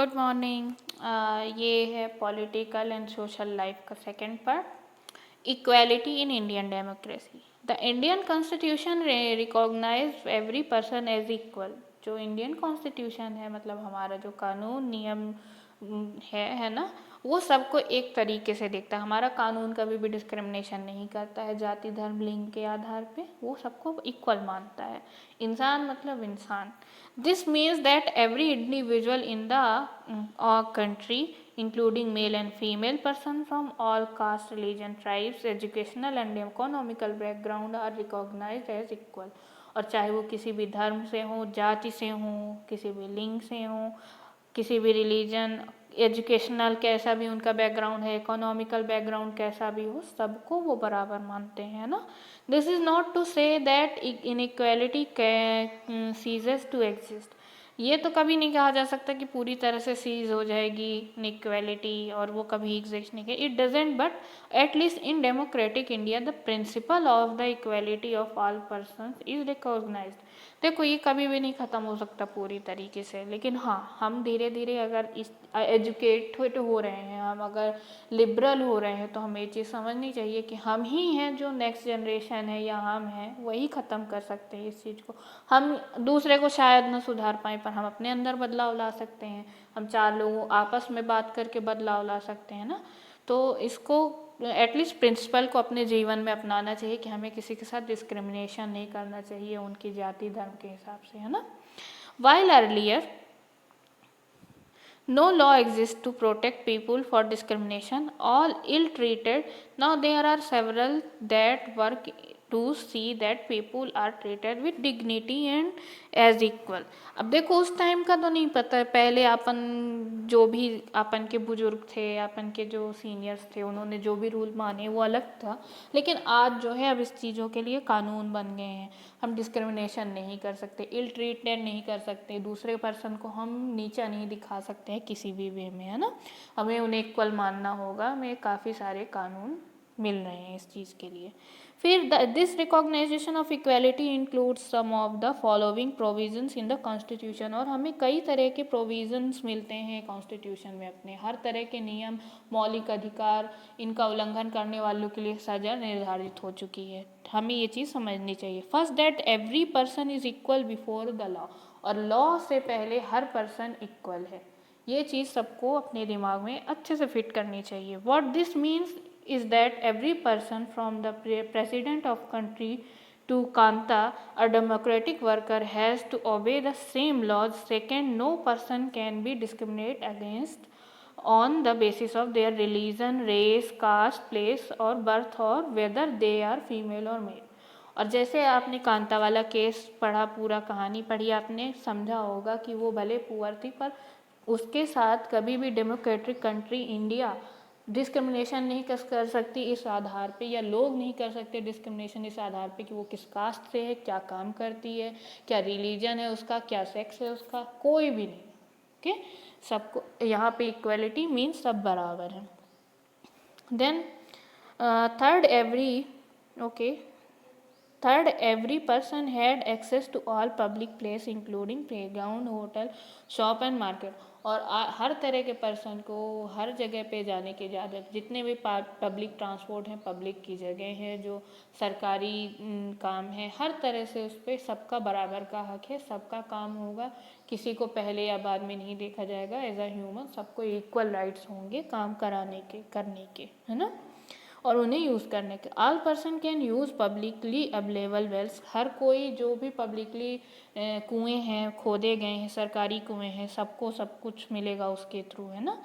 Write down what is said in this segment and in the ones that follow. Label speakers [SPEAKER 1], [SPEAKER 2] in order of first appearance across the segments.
[SPEAKER 1] Good morning. ये है political and social life का second part, equality in Indian democracy. The Indian constitution recognise every person as equal. जो Indian constitution है, मतलब हमारा जो कानून नियम है ना, वो सबको एक तरीके से देखता है। हमारा कानून कभी भी डिस्क्रिमिनेशन नहीं करता है जाति धर्म लिंग के आधार पे, वो सबको इक्वल मानता है। इंसान मतलब इंसान। This means that every individual in the country, including male and female person from all caste, religion, tribes, educational and economical background are recognized as equal। और चाहे वो किसी भी धर्म से हो, जाति से हो, किसी भी लिंग से हो, किसी भी रिलीजन, एजुकेशनल कैसा भी उनका बैकग्राउंड है, इकोनॉमिकल बैकग्राउंड कैसा भी हो, सबको वो बराबर मानते हैं ना। This is not to say that inequality ceases to exist. ये तो कभी नहीं कहा जा सकता कि पूरी तरह से सीज हो जाएगी इनइक्वालिटी और वो कभी एग्जिस्ट नहीं करेगी। It doesn't, but at least in democratic India the principle of the equality of all persons is recognised. देखो, ये कभी भी नहीं ख़त्म हो सकता पूरी तरीके से, लेकिन हाँ, हम धीरे धीरे अगर इस एजुकेटेड हो रहे हैं, हम अगर लिबरल हो रहे हैं, तो हमें ये चीज़ समझनी चाहिए कि हम ही हैं जो नेक्स्ट जनरेशन है या हम हैं वही ख़त्म कर सकते हैं इस चीज़ को। हम दूसरे को शायद न सुधार पाएँ, पर हम अपने अंदर बदलाव ला सकते हैं। हम चार लोगों आपस में बात करके बदलाव ला सकते हैं ना। तो इसको एटलीस्ट प्रिंसिपल को अपने जीवन में अपनाना चाहिए कि हमें किसी के साथ डिस्क्रिमिनेशन नहीं करना चाहिए उनकी जाति धर्म के हिसाब से, है ना। While earlier no law exists to protect people for discrimination, all ill-treated. Now there are several that work to see that people are treated with dignity and as equal। अब देखो, उस टाइम का तो नहीं पता, पहले अपन जो भी अपन के बुजुर्ग थे, अपन के जो सीनियर्स थे, उन्होंने जो भी रूल माने वो अलग था। लेकिन आज जो है, अब इस चीज़ों के लिए कानून बन गए हैं। हम डिस्क्रिमिनेशन नहीं कर सकते, इल ट्रीटमेंट नहीं कर सकते, दूसरे पर्सन को हम नीचा नहीं दिखा सकते हैं किसी भी वे में, है ना। हमें उन्हें इक्वल मानना होगा। हमें काफ़ी सारे कानून मिल रहे हैं इस चीज़ के लिए। फिर this recognition of equality includes some of the following provisions in the constitution. और हमें कई तरह के प्रोविजंस मिलते हैं कॉन्स्टिट्यूशन में। अपने हर तरह के नियम, मौलिक अधिकार, इनका उल्लंघन करने वालों के लिए सजा निर्धारित हो चुकी है। हमें ये चीज़ समझनी चाहिए। First, that every person is equal before the law. और लॉ से पहले हर पर्सन इक्वल है। ये चीज़ सबको अपने दिमाग में अच्छे से फिट करनी चाहिए। What this means is that every person from the president of country to Kanta, a democratic worker, has to obey the same laws. Second, no person can be discriminated against on the basis of their religion, race, caste, place or birth, or whether they are female or male। और जैसे आपने कांता वाला case पढ़ा, पूरा कहानी पढ़ी, आपने समझा होगा कि वो भले पुअर थी, पर उसके साथ कभी भी डेमोक्रेटिक कंट्री इंडिया डिस्क्रिमिनेशन नहीं कर सकती इस आधार पे, या लोग नहीं कर सकते डिस्क्रिमिनेशन इस आधार पे कि वो किस कास्ट से है, क्या काम करती है, क्या रिलीजन है उसका, क्या सेक्स है उसका, कोई भी नहीं। ओके, सबको यहाँ पे इक्वलिटी मीन्स सब बराबर है। Then third, every person had access to all public place including playground, hotel, shop and market। और हर तरह के पर्सन को हर जगह पे जाने की इजाज़त। जितने भी पब्लिक ट्रांसपोर्ट हैं, पब्लिक की जगह है, जो सरकारी काम है, हर तरह से उस पर सबका बराबर का हक है। सबका काम होगा, किसी को पहले या बाद में नहीं देखा जाएगा। एज अ ह्यूमन सबको इक्वल राइट्स होंगे काम कराने के, करने के, है ना, और उन्हें यूज़ करने के। All person can use publicly available wells. हर कोई जो भी पब्लिकली कुएँ हैं, खोदे गए हैं, सरकारी कुएँ हैं, सबको सब कुछ मिलेगा उसके थ्रू, है ना।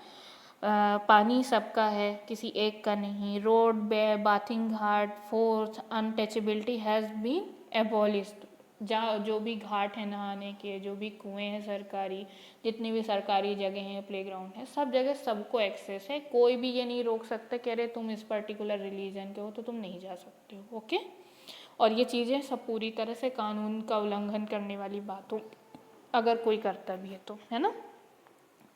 [SPEAKER 1] पानी सबका है, किसी एक का नहीं। Road, bathing ghat, fourth untouchability has been abolished. जहाँ जो भी घाट है नहाने के, जो भी कुएँ हैं सरकारी, जितनी भी सरकारी जगह हैं, प्लेग्राउंड है, सब जगह सबको एक्सेस है। कोई भी ये नहीं रोक सकता कि अरे तुम इस पर्टिकुलर रिलीजन के हो तो तुम नहीं जा सकते हो। ओके, और ये चीज़ें सब पूरी तरह से कानून का उल्लंघन करने वाली बात हो, अगर कोई करता भी है तो, है ना।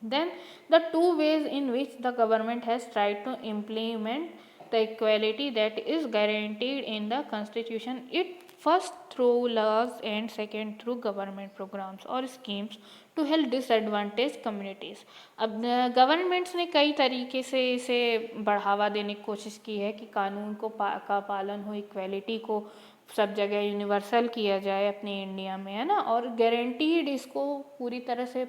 [SPEAKER 1] Then the two ways in which the government has tried to implement the equality that is guaranteed in the constitution, it first through laws and second through government programs or schemes to help disadvantage communities. अब governments ने कई तरीके से इसे बढ़ावा देने की कोशिश की है कि कानून का पालन हो, इक्वेलिटी को सब जगह यूनिवर्सल किया जाए अपने इंडिया में, है ना, और गारंटीड इसको पूरी तरह से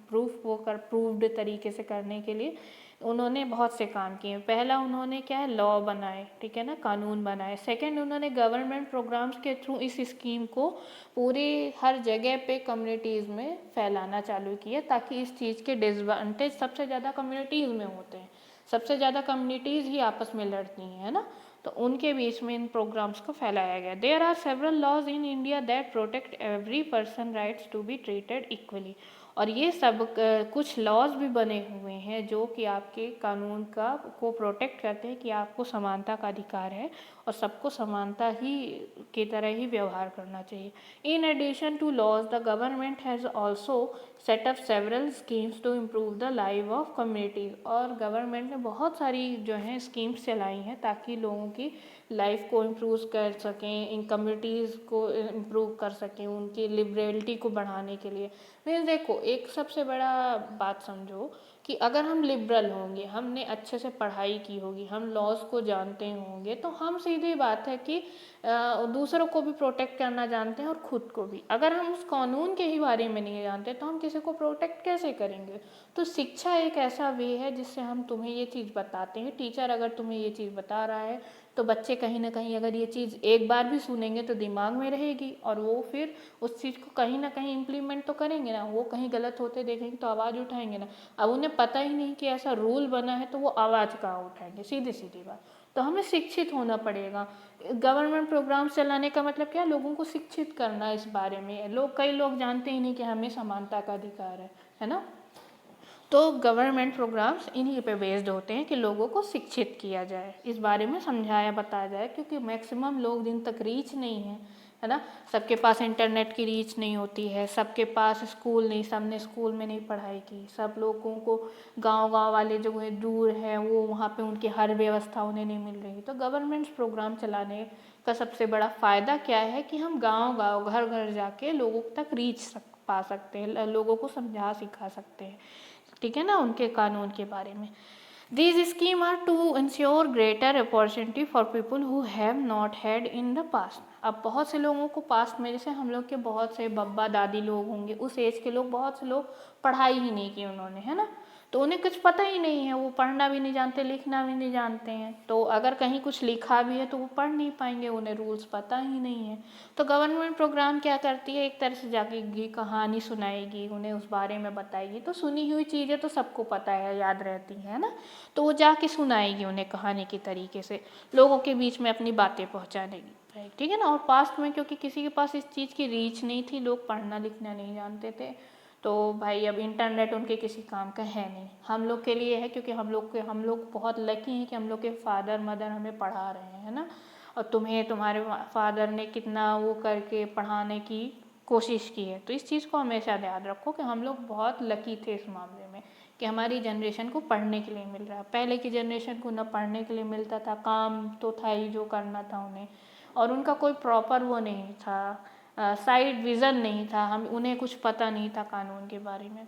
[SPEAKER 1] प्रूव्ड तरीके से करने के लिए उन्होंने बहुत से काम किए। पहला उन्होंने क्या है, लॉ बनाए, ठीक है ना, कानून बनाए। सेकंड, उन्होंने गवर्नमेंट प्रोग्राम्स के थ्रू इस स्कीम को पूरी हर जगह पे कम्युनिटीज़ में फैलाना चालू किया, ताकि इस चीज़ के डिसएडवांटेज सबसे ज़्यादा कम्युनिटीज़ में होते हैं, सबसे ज़्यादा कम्युनिटीज़ ही आपस में लड़ती हैं, है ना, तो उनके बीच में इन प्रोग्राम्स को फैलाया गया। There are several laws in India that protect every person rights to be treated equally. और ये सब कुछ लॉज भी बने हुए हैं जो कि आपके कानून को प्रोटेक्ट करते हैं कि आपको समानता का अधिकार है और सबको समानता ही की तरह ही व्यवहार करना चाहिए। In addition to laws, the government has also set up several schemes to improve the life of communities. और गवर्नमेंट ने बहुत सारी जो हैं स्कीम्स चलाई हैं ताकि लोगों की लाइफ को इम्प्रूव कर सकें, इन कम्युनिटीज़ को इम्प्रूव कर सकें, उनकी लिबरेलिटी को बढ़ाने के लिए। मीन्स देखो, एक सबसे बड़ा बात समझो कि अगर हम लिबरल होंगे, हमने अच्छे से पढ़ाई की होगी, हम लॉज को जानते होंगे, तो हम सीधी बात है कि दूसरों को भी प्रोटेक्ट करना जानते हैं और ख़ुद को भी। अगर हम उस कानून के ही बारे में नहीं जानते तो हम किसी को प्रोटेक्ट कैसे करेंगे। तो शिक्षा एक ऐसा वे है जिससे हम तुम्हें ये चीज़ बताते हैं। टीचर अगर तुम्हें ये चीज़ बता रहा है तो बच्चे कहीं ना कहीं अगर ये चीज़ एक बार भी सुनेंगे तो दिमाग में रहेगी और वो फिर उस चीज़ को कहीं ना कहीं इम्प्लीमेंट तो करेंगे ना। वो कहीं गलत होते देखेंगे तो आवाज़ उठाएंगे ना। अब उन्हें पता ही नहीं कि ऐसा रूल बना है तो वो आवाज़ कहाँ उठाएंगे, सीधी सीधी बात। तो हमें शिक्षित होना पड़ेगा। गवर्नमेंट प्रोग्राम चलाने का मतलब क्या, लोगों को शिक्षित करना इस बारे में। कई लोग जानते ही नहीं कि हमें समानता का अधिकार है ना। तो गवर्नमेंट प्रोग्राम्स इन्हीं पे बेस्ड होते हैं कि लोगों को शिक्षित किया जाए, इस बारे में समझाया बताया जाए, क्योंकि मैक्सिमम लोग जिन तक रीच नहीं है ना, सबके पास इंटरनेट की रीच नहीं होती है, सबके पास स्कूल नहीं, सबने स्कूल में नहीं पढ़ाई की, सब लोगों को गांव वाले जो है दूर है, वो वहाँ पे उनकी हर व्यवस्था उन्हें नहीं मिल रही। तो गवर्नमेंट प्रोग्राम चलाने का सबसे बड़ा फ़ायदा क्या है कि हम गाँव घर घर जाके लोगों तक पा सकते हैं, लोगों को समझा सिखा सकते हैं, ठीक है ना, उनके कानून के बारे में। These schemes are to ensure greater opportunity for people who have not had in the past। अब बहुत से लोगों को पास्ट में, जैसे हम लोग के बहुत से बब्बा दादी लोग होंगे, उस एज के लोग, बहुत से लोग पढ़ाई ही नहीं की उन्होंने, है ना, तो उन्हें कुछ पता ही नहीं है, वो पढ़ना भी नहीं जानते, लिखना भी नहीं जानते हैं। तो अगर कहीं कुछ लिखा भी है तो वो पढ़ नहीं पाएंगे, उन्हें रूल्स पता ही नहीं है। तो गवर्नमेंट प्रोग्राम क्या करती है, एक तरह से जाके कहानी सुनाएगी, उन्हें उस बारे में बताएगी। तो सुनी हुई चीज़ें तो सबको पता है, याद रहती है ना, तो वो जाके सुनाएगी उन्हें कहानी के तरीके से, लोगों के बीच में अपनी बातें पहुँचानेगी, ठीक है ना। और पास्ट में क्योंकि किसी के पास इस चीज़ की रीच नहीं थी, लोग पढ़ना लिखना नहीं जानते थे, तो भाई अब इंटरनेट उनके किसी काम का है नहीं। हम लोग के लिए है, क्योंकि हम लोग बहुत लकी हैं कि हम लोग के फादर मदर हमें पढ़ा रहे हैं, है ना। और तुम्हें तुम्हारे फादर ने कितना वो करके पढ़ाने की कोशिश की है। तो इस चीज़ को हमेशा याद रखो कि हम लोग बहुत लकी थे इस मामले में कि हमारी जनरेशन को पढ़ने के लिए मिल रहा है। पहले की जनरेशन को न पढ़ने के लिए मिलता था, काम तो था ही जो करना था उन्हें, और उनका कोई प्रॉपर वो नहीं था, साइड विज़न नहीं था, उन्हें कुछ पता नहीं था कानून के बारे में।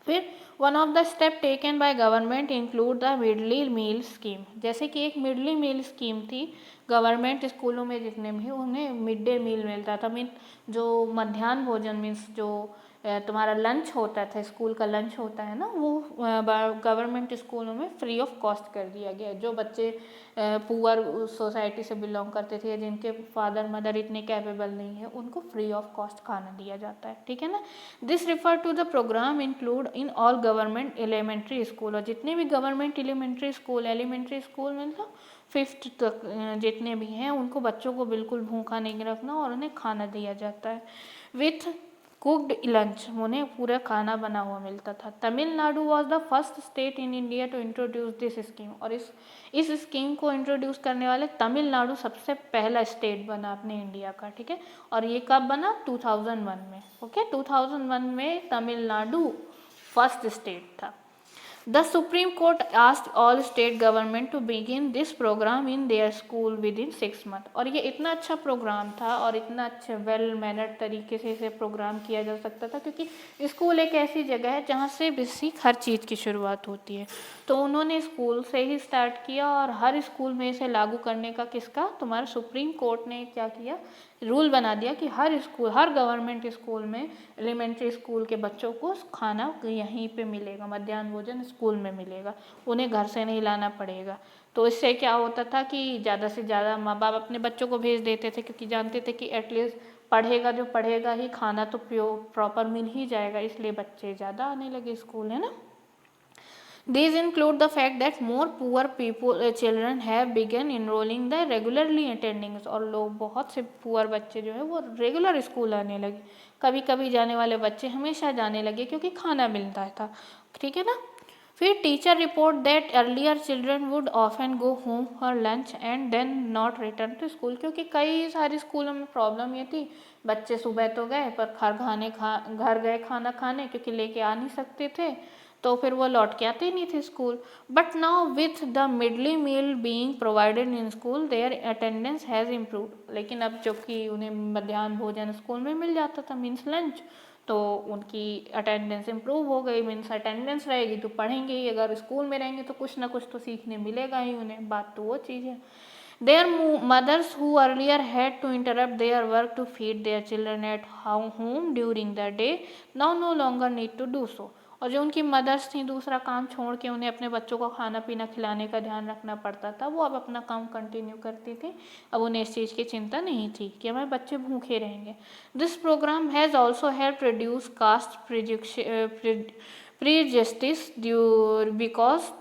[SPEAKER 1] फिर one of the step taken by government include the mid day meal scheme. जैसे कि एक मिड डे मील स्कीम थी, गवर्नमेंट स्कूलों में जितने भी उन्हें मिड डे मील मिलता था, मीन जो मध्याह्न भोजन, मीन्स जो तुम्हारा लंच होता था, स्कूल का लंच होता है ना, वो गवर्नमेंट स्कूलों में फ्री ऑफ कॉस्ट कर दिया गया। जो बच्चे पुअर सोसाइटी से बिलोंग करते थे, जिनके फादर मदर इतने कैपेबल नहीं है, उनको फ्री ऑफ कॉस्ट खाना दिया जाता है, ठीक है ना। This refer to the programme include in all government elementary school. और जितने भी गवर्नमेंट एलिमेंट्री स्कूल मतलब 5th तक जितने भी हैं, उनको बच्चों को बिल्कुल भूखा नहीं रखना और उन्हें खाना दिया जाता है विथ कुक्ड लंच, उन्हें पूरा खाना बना हुआ मिलता था। Tamil Nadu was the first state in India to introduce this scheme. और इस स्कीम को इंट्रोड्यूस करने वाले तमिलनाडु सबसे पहला स्टेट बना अपने इंडिया का, ठीक है। और ये कब बना, 2001 में, ओके, 2001 में तमिलनाडु फर्स्ट स्टेट था। The Supreme Court asked all state government to begin this program in their school within 6 months. और ये इतना अच्छा प्रोग्राम था और इतना अच्छा वेल मैनर्ड तरीके से इसे प्रोग्राम किया जा सकता था, क्योंकि स्कूल एक ऐसी जगह है जहाँ से बेसिक हर चीज़ की शुरुआत होती है। तो उन्होंने स्कूल से ही स्टार्ट किया और हर स्कूल में इसे लागू करने का किसका, तुम्हारा सुप्रीम कोर्ट ने क्या किया, रूल बना दिया कि हर स्कूल, हर गवर्नमेंट स्कूल में, एलिमेंट्री स्कूल के बच्चों को खाना यहीं पे मिलेगा, मध्याह्न भोजन स्कूल में मिलेगा, उन्हें घर से नहीं लाना पड़ेगा। तो इससे क्या होता था कि ज़्यादा से ज़्यादा माँ बाप अपने बच्चों को भेज देते थे, क्योंकि जानते थे कि एटलीस्ट पढ़ेगा जो पढ़ेगा ही, खाना तो प्रॉपर मिल ही जाएगा, इसलिए बच्चे ज़्यादा आने लगे स्कूल, है ना। These include the fact that more poor children have begun enrolling the regularly attending, और लोग बहुत से पुअर बच्चे जो है वो रेगुलर स्कूल आने लगे, कभी कभी जाने वाले बच्चे हमेशा जाने लगे क्योंकि खाना मिलता था, ठीक है ना। फिर teacher report that earlier children would often go home for lunch and then not return to school, क्योंकि कई सारे स्कूलों में प्रॉब्लम ये थी, बच्चे सुबह तो गए पर घर गए खाना खाने, क्योंकि लेके आ नहीं सकते थे, तो फिर वो लौट के आते ही नहीं थे school. But now with the midday meal being provided in school their attendance has improved, लेकिन अब जो कि उन्हें मध्याह्न भोजन स्कूल में मिल जाता था, मीन्स लंच, तो उनकी अटेंडेंस इम्प्रूव हो गई। मीन्स अटेंडेंस रहेगी तो पढ़ेंगे ही, अगर स्कूल में रहेंगे तो कुछ ना कुछ तो सीखने मिलेगा ही उन्हें, बात तो वो चीज़ है। Their mothers who earlier had to interrupt their work to feed their children at home during the day now no longer need to do so, और जो उनकी मदर्स थी दूसरा काम छोड़ के उन्हें अपने बच्चों को खाना पीना खिलाने का ध्यान रखना पड़ता था, वो अब अपना काम कंटिन्यू करती थी, अब उन्हें इस चीज़ की चिंता नहीं थी कि हमारे बच्चे भूखे रहेंगे। This programme has also help reduce caste prejudice because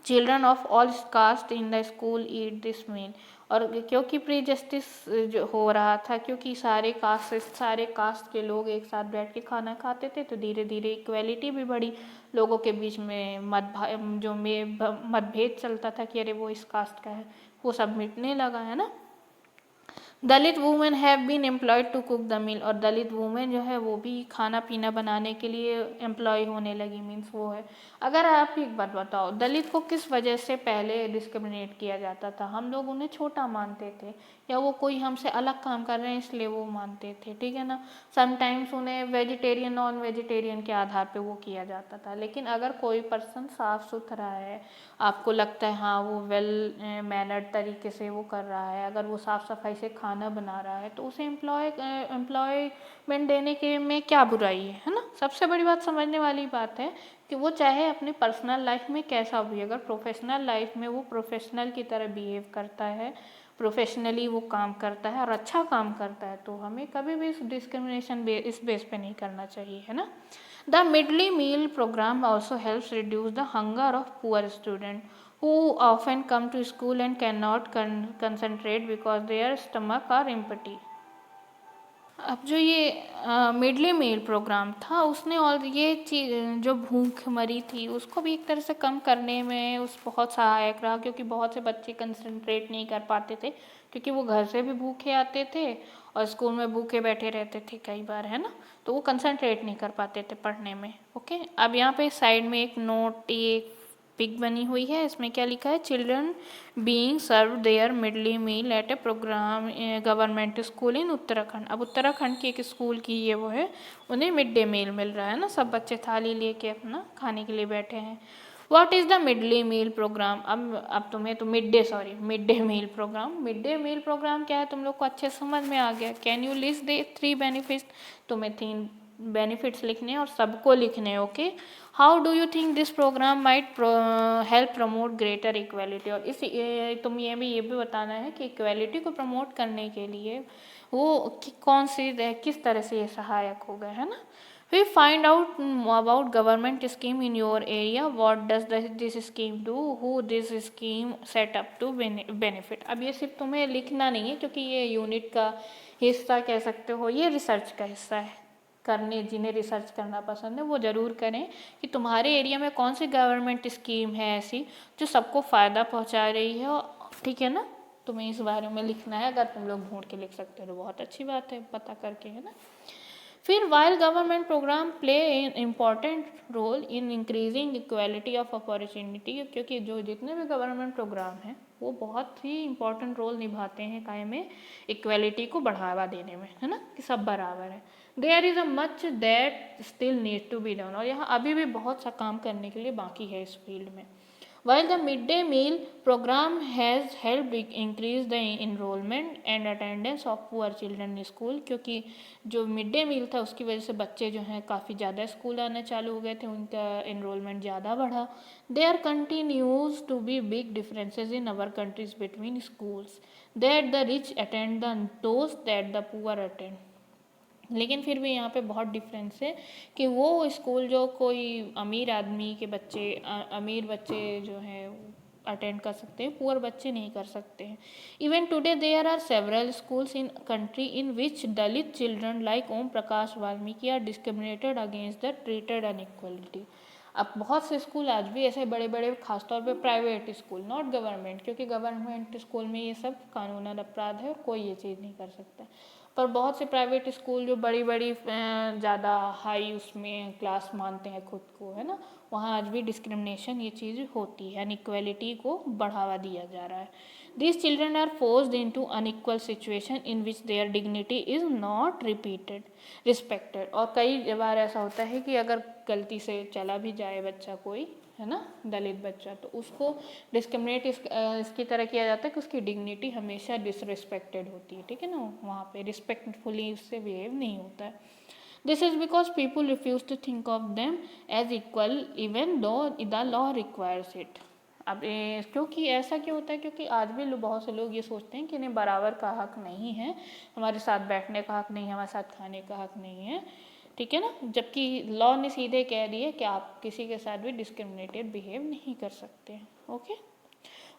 [SPEAKER 1] children of all caste in the school eat this meal, और क्योंकि प्रीजस्टिस जो हो रहा था, क्योंकि सारे कास्ट के लोग एक साथ बैठ के खाना खाते थे, तो धीरे धीरे इक्वेलिटी भी बढ़ी, लोगों के बीच में मतभेद चलता था कि अरे वो इस कास्ट का है, वो सब मिटने लगा, है ना। Dalit women have been employed to cook the meal, और दलित वुमेन जो है वो भी खाना पीना बनाने के लिए एम्प्लॉय होने लगी, मीन्स वो है। अगर आप एक बात बताओ, दलित को किस वजह से पहले डिस्क्रिमिनेट किया जाता था, हम लोग उन्हें छोटा मानते थे, या वो कोई हमसे अलग काम कर रहे हैं इसलिए वो मानते थे, ठीक है ना। समटाइम्स उन्हें वेजिटेरियन नॉन वेजिटेरियन के आधार पे वो किया जाता था, लेकिन अगर कोई पर्सन साफ सुथरा है, आपको लगता है हाँ वो वेल मैनर्ड तरीके से वो कर रहा है, अगर वो साफ़ सफाई से खाना बना रहा है, तो उसे एम्प्लॉयमेंट देने के में क्या बुराई है ना। सबसे बड़ी बात समझने वाली बात है कि वो चाहे अपनी पर्सनल लाइफ में कैसा भी, अगर प्रोफेशनल लाइफ में वो प्रोफेशनल की तरह बिहेव करता है, प्रोफेशनली वो काम करता है और अच्छा काम करता है, तो हमें कभी भी डिस्क्रिमिनेशन इस बेस पे नहीं करना चाहिए, है ना। The midday meal program also helps reduce the hunger of poor students who often come to school and cannot concentrate because their stomach are empty. अब जो ये मिड डे मील प्रोग्राम था उसने और ये चीज़ जो भूख मरी थी उसको भी एक तरह से कम करने में उस बहुत सहायक रहा, क्योंकि बहुत से बच्चे कंसंट्रेट नहीं कर पाते थे, क्योंकि वो घर से भी भूखे आते थे और स्कूल में भूखे बैठे रहते थे कई बार, है ना, तो वो कंसंट्रेट नहीं कर पाते थे पढ़ने में। ओके, अब यहाँ पे साइड में एक नोट, एक पिक बनी हुई है, इसमें क्या लिखा है, children being serve their midday meal at a programme government school in Uttarakhand. अब उत्तराखंड की एक स्कूल की ये वो है, उन्हें मिड डे मील मिल रहा है ना, सब बच्चे थाली लेके अपना खाने के लिए बैठे हैं। What is the mid day meal programme, अब तुम्हें तो मिड डे मील प्रोग्राम क्या है तुम लोग को अच्छे समझ में आ गया। Can you list the 3 benefits, तुम्हें 3 बेनिफिट्स लिखने और सबको लिखने, okay. How do you think this programme might help promote greater equality, और तुम ये भी बताना है कि इक्वेलिटी को प्रमोट करने के लिए वो किस तरह से ये सहायक होगा, है ना। We find out about government scheme in your area. What does this scheme do? Who this scheme set up to benefit? अब ये सिर्फ तुम्हें लिखना नहीं है, क्योंकि ये यूनिट का हिस्सा कह सकते हो, ये रिसर्च का हिस्सा है। करने जिन्हें रिसर्च करना पसंद है वो ज़रूर करें कि तुम्हारे एरिया में कौन सी गवर्नमेंट स्कीम है ऐसी जो सबको फ़ायदा पहुंचा रही है, ठीक है ना। तुम्हें इस बारे में लिखना है, अगर तुम लोग ढूंढ के लिख सकते हो तो बहुत अच्छी बात है, पता करके, है ना। फिर while government programme play an important role in increasing equality of opportunity, क्योंकि जो जितने भी गवर्नमेंट प्रोग्राम हैं वो बहुत ही इम्पॉर्टेंट रोल निभाते हैं काय में, इक्वालिटी को बढ़ावा देने में, है ना, कि सब बराबर है। There is a much that still need to be done, और यहाँ अभी भी बहुत सा काम करने के लिए बाकी है इस फील्ड में। While the midday meal program has helped increase the enrollment and attendance of poor children in school, क्योंकि जो मिड डे मील था उसकी वजह से बच्चे जो हैं काफ़ी ज़्यादा स्कूल आना चालू हो गए थे, उनका एनरोलमेंट ज़्यादा बढ़ा। There continues to be big differences in our countries between schools that the rich attend the those that the poor attend, लेकिन फिर भी यहाँ पे बहुत डिफरेंस है कि वो स्कूल जो कोई अमीर आदमी के बच्चे अमीर बच्चे जो हैं अटेंड कर सकते हैं, पुअर बच्चे नहीं कर सकते हैं। Even today there are several schools in country in which Dalit children like Om Prakash Valmiki are discriminated against the treated inequality. अब बहुत से स्कूल आज भी ऐसे बड़े बड़े, खासतौर पे प्राइवेट स्कूल, नॉट गवर्नमेंट, क्योंकि गवर्नमेंट स्कूल में ये सब कानूनन अपराध है, कोई ये चीज़ नहीं कर सकता। पर बहुत से प्राइवेट स्कूल जो बड़ी बड़ी ज़्यादा हाई उसमें क्लास मानते हैं खुद को, है ना, वहाँ आज भी डिस्क्रिमिनेशन ये चीज़ होती है, अनइक्वलिटी को बढ़ावा दिया जा रहा है। These children are forced into unequal situation in which their dignity is not respected। और कई बार ऐसा होता है कि अगर गलती से चला भी जाए बच्चा कोई, है ना, दलित बच्चा, तो उसको डिस्क्रिमिनेट इसकी तरह किया जाता है कि उसकी डिग्निटी हमेशा डिसरिस्पेक्टेड होती है, ठीक है ना, वहाँ पे रिस्पेक्टफुली उससे बिहेव नहीं होता है। This is because people refuse to think of them as equal even though the law requires it. अब क्योंकि ऐसा क्यों होता है, क्योंकि आज भी बहुत से लोग ये सोचते हैं कि इन्हें बराबर का हक नहीं है, हमारे साथ बैठने का हक नहीं है, हमारे साथ खाने का हक नहीं है, ठीक है ना, जबकि लॉ ने सीधे कह दिया कि आप किसी के साथ भी डिस्क्रिमिनेटेड बिहेव नहीं कर सकते हैं। Okay,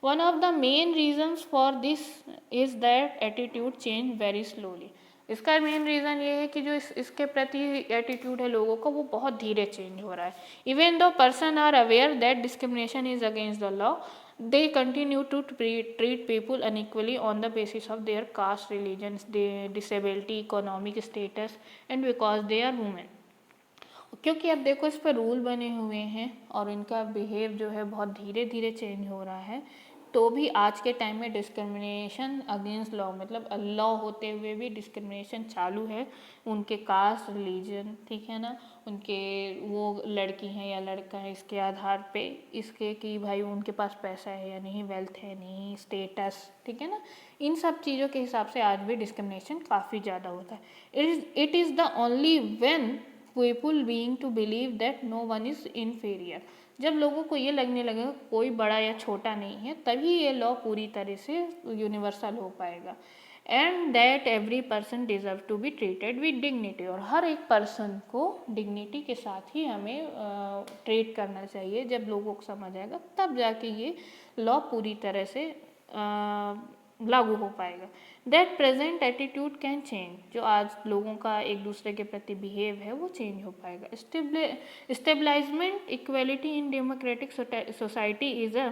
[SPEAKER 1] one of the main reasons for this is that attitude change very slowly. इसका मेन रीज़न ये है कि जो इसके प्रति एटीट्यूड है लोगों का वो बहुत धीरे चेंज हो रहा है। Even though person are aware that discrimination is against the law, they continue to treat people unequally on the basis of their caste, religion, disability, economic status and because they are women। क्योंकि अब देखो इस पर rule बने हुए हैं और इनका बिहेव जो है बहुत धीरे धीरे चेंज हो रहा है, तो भी आज के टाइम में डिस्क्रिमिनेशन अगेंस्ट लॉ, मतलब लॉ होते हुए भी डिस्क्रिमिनेशन चालू है उनके कास्ट, रिलीजन, ठीक है ना, उनके वो लड़की हैं या लड़का है इसके आधार पे, इसके कि भाई उनके पास पैसा है या नहीं, वेल्थ है नहीं, स्टेटस, ठीक है ना, इन सब चीज़ों के हिसाब से आज भी डिस्क्रिमिनेशन काफ़ी ज़्यादा होता है। It is the only when people being to believe that no one is inferior, जब लोगों को ये लगने लगेगा कोई बड़ा या छोटा नहीं है, तभी ये लॉ पूरी तरह से यूनिवर्सल हो पाएगा। And that every person deserve to be treated with dignity, और हर एक पर्सन को डिग्निटी के साथ ही हमें ट्रीट करना चाहिए। जब लोगों को समझ आएगा तब जाके ये लॉ पूरी तरह से लागू हो पाएगा। That present attitude can change, जो आज लोगों का एक दूसरे के प्रति बिहेव है वो चेंज हो पाएगा। Establishment equality in democratic society is a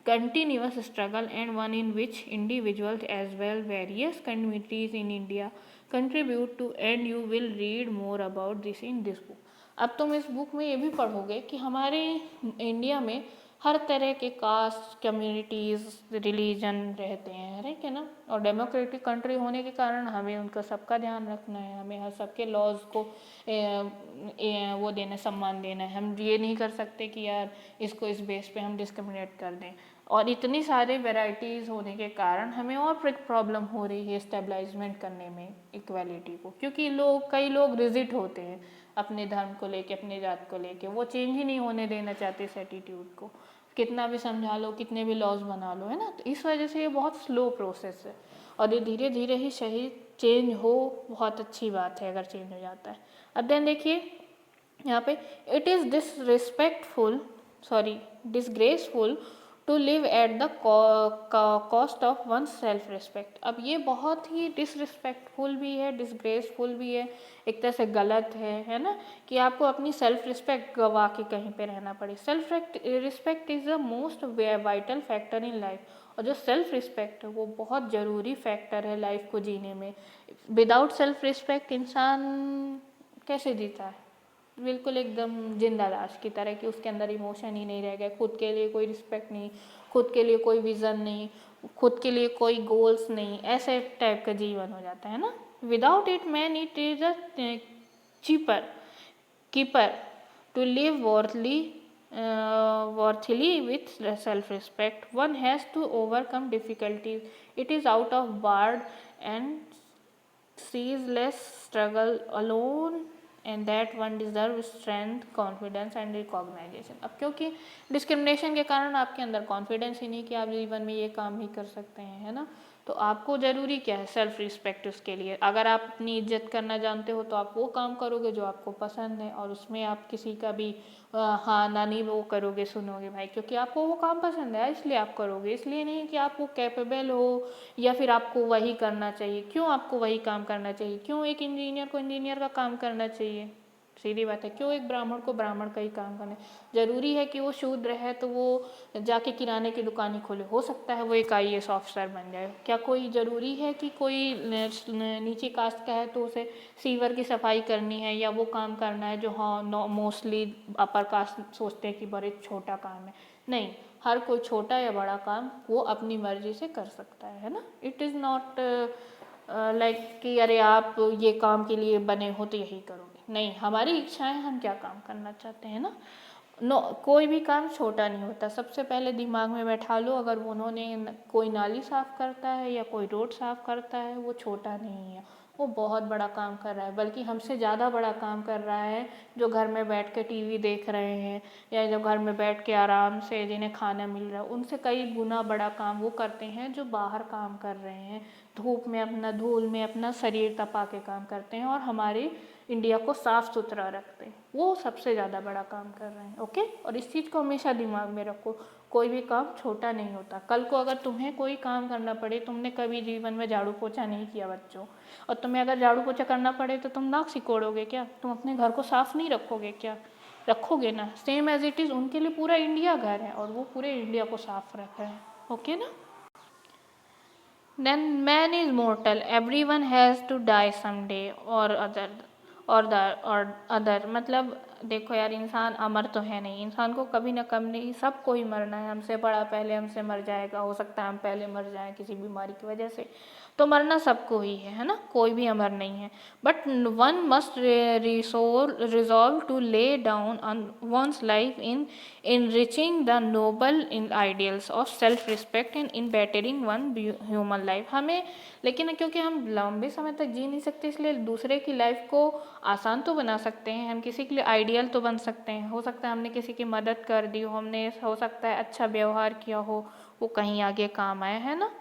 [SPEAKER 1] continuous struggle and one in which individuals as well various communities in India contribute to, and you will read more about this in this book। अब तुम इस book में ये भी पढ़ोगे कि हमारे India में हर तरह के कास्ट, कम्युनिटीज़, रिलीजन रहते हैं, ठीक है ना, और डेमोक्रेटिक कंट्री होने के कारण हमें उनका सबका ध्यान रखना है, हमें हर सबके लॉज को वो देना, सम्मान देना है। हम ये नहीं कर सकते कि यार इसको इस बेस पे हम डिस्क्रिमिनेट कर दें, और इतनी सारे वेराइटीज़ होने के कारण हमें और प्रॉब्लम हो रही है स्टेबलाइजमेंट करने में इक्वालिटी को, क्योंकि कई लोग रिजिड होते हैं अपने धर्म को लेके, अपने जात को लेके, वो चेंज ही नहीं होने देना चाहते इस एटीट्यूड को, कितना भी समझा लो, कितने भी लॉज बना लो, है ना, तो इस वजह से ये बहुत स्लो प्रोसेस है और ये धीरे धीरे ही सही चेंज हो, बहुत अच्छी बात है अगर चेंज हो जाता है। अब देन देखिए यहाँ पे, it is disgraceful to live at the cost of one self respect. अब ये बहुत ही डिसरिस्पेक्टफुल भी है, डिसग्रेसफुल भी है, एक तरह से गलत है ना, कि आपको अपनी सेल्फ रिस्पेक्ट गवा के कहीं पे रहना पड़े। Self respect is the most vital factor in life, और जो सेल्फ रिस्पेक्ट है वो बहुत ज़रूरी फैक्टर है लाइफ को जीने में। विदाउट सेल्फ रिस्पेक्ट इंसान कैसे जीता है? बिल्कुल एकदम जिंदा लाश की तरह, कि उसके अंदर इमोशन ही नहीं रह गए, खुद के लिए कोई रिस्पेक्ट नहीं, खुद के लिए कोई विज़न नहीं, खुद के लिए कोई गोल्स नहीं, ऐसे टाइप का जीवन हो जाता है ना। Without it man it is a cheaper keeper to live worthily with self-respect. One has to overcome difficulties. It is out of bard and ceaseless struggle alone and that one deserves strength, confidence and recognition. अब क्योंकि discrimination के कारण आपके अंदर confidence ही नहीं कि आप जीवन में ये काम ही कर सकते हैं, है ना। तो आपको ज़रूरी क्या है? Self respect. उसके लिए अगर आप अपनी इज्जत करना जानते हो तो आप वो काम करोगे जो आपको पसंद है, और उसमें आप किसी का भी हाँ ना नहीं वो करोगे, सुनोगे भाई, क्योंकि आपको वो काम पसंद है इसलिए आप करोगे, इसलिए नहीं कि आप वो कैपेबल हो या फिर आपको वही करना चाहिए। क्यों आपको वही काम करना चाहिए? क्यों एक इंजीनियर को इंजीनियर का काम करना चाहिए? सीधी बात है। क्यों एक ब्राह्मण को ब्राह्मण का ही काम करना? ज़रूरी है कि वो शूद्र है तो वो जाके किराने की दुकान ही खोले? हो सकता है वो एक IAS ऑफिसर बन जाए। क्या कोई ज़रूरी है कि कोई नीचे कास्ट का है तो उसे सीवर की सफाई करनी है या वो काम करना है जो हाँ मोस्टली अपर कास्ट सोचते हैं कि बड़े छोटा काम है? नहीं, हर कोई छोटा या बड़ा काम वो अपनी मर्जी से कर सकता है ना। इट इज़ नॉट लाइक कि अरे आप ये काम के लिए बने हो तो यही करोगे। नहीं, हमारी इच्छाएं हम क्या काम करना चाहते हैं ना। नो, कोई भी काम छोटा नहीं होता। सबसे पहले दिमाग में बैठा लो, अगर उन्होंने कोई नाली साफ़ करता है या कोई रोड साफ़ करता है वो छोटा नहीं है, वो बहुत बड़ा काम कर रहा है, बल्कि हमसे ज़्यादा बड़ा काम कर रहा है जो घर में बैठ के TV देख रहे हैं या जो घर में बैठ के आराम से जिन्हें खाना मिल रहा है, उनसे कई गुना बड़ा काम वो करते हैं जो बाहर काम कर रहे हैं, धूप में अपना धूल में अपना शरीर तपा के काम करते हैं और हमारे इंडिया को साफ़ सुथरा रखते हैं। वो सबसे ज़्यादा बड़ा काम कर रहे हैं। ओके, और इस चीज़ को हमेशा दिमाग में रखो, कोई भी काम छोटा नहीं होता। कल को अगर तुम्हें कोई काम करना पड़े, तुमने कभी जीवन में झाड़ू पोछा नहीं किया बच्चों, और तुम्हें अगर झाड़ू पोछा करना पड़े तो तुम नाक सिकोड़ोगे क्या? तुम अपने घर को साफ़ नहीं रखोगे क्या? रखोगे ना। सेम एज इट इज़ उनके लिए पूरा इंडिया घर है और वो पूरे इंडिया को साफ रख रहे हैं। ओके ना। Then man is mortal, everyone has to die someday और अदर मतलब देखो यार, इंसान अमर तो है नहीं, इंसान को कभी ना कभी सबको ही मरना है। हमसे बड़ा पहले हमसे मर जाएगा, हो सकता है हम पहले मर जाएं किसी बीमारी की वजह से, तो मरना सबको ही है ना, कोई भी अमर नहीं है। But one must resolve to lay down on one's life in enriching the noble in ideals of self respect and in bettering one human life। हमें लेकिन क्योंकि हम लंबे समय तक जी नहीं सकते, इसलिए दूसरे की लाइफ को आसान तो बना सकते हैं, हम किसी के लिए आइडियल तो बन सकते हैं। हो सकता है हमने किसी की मदद कर दी हो, हमने हो सकता है अच्छा व्यवहार किया हो, वो कहीं आगे काम आए, है ना।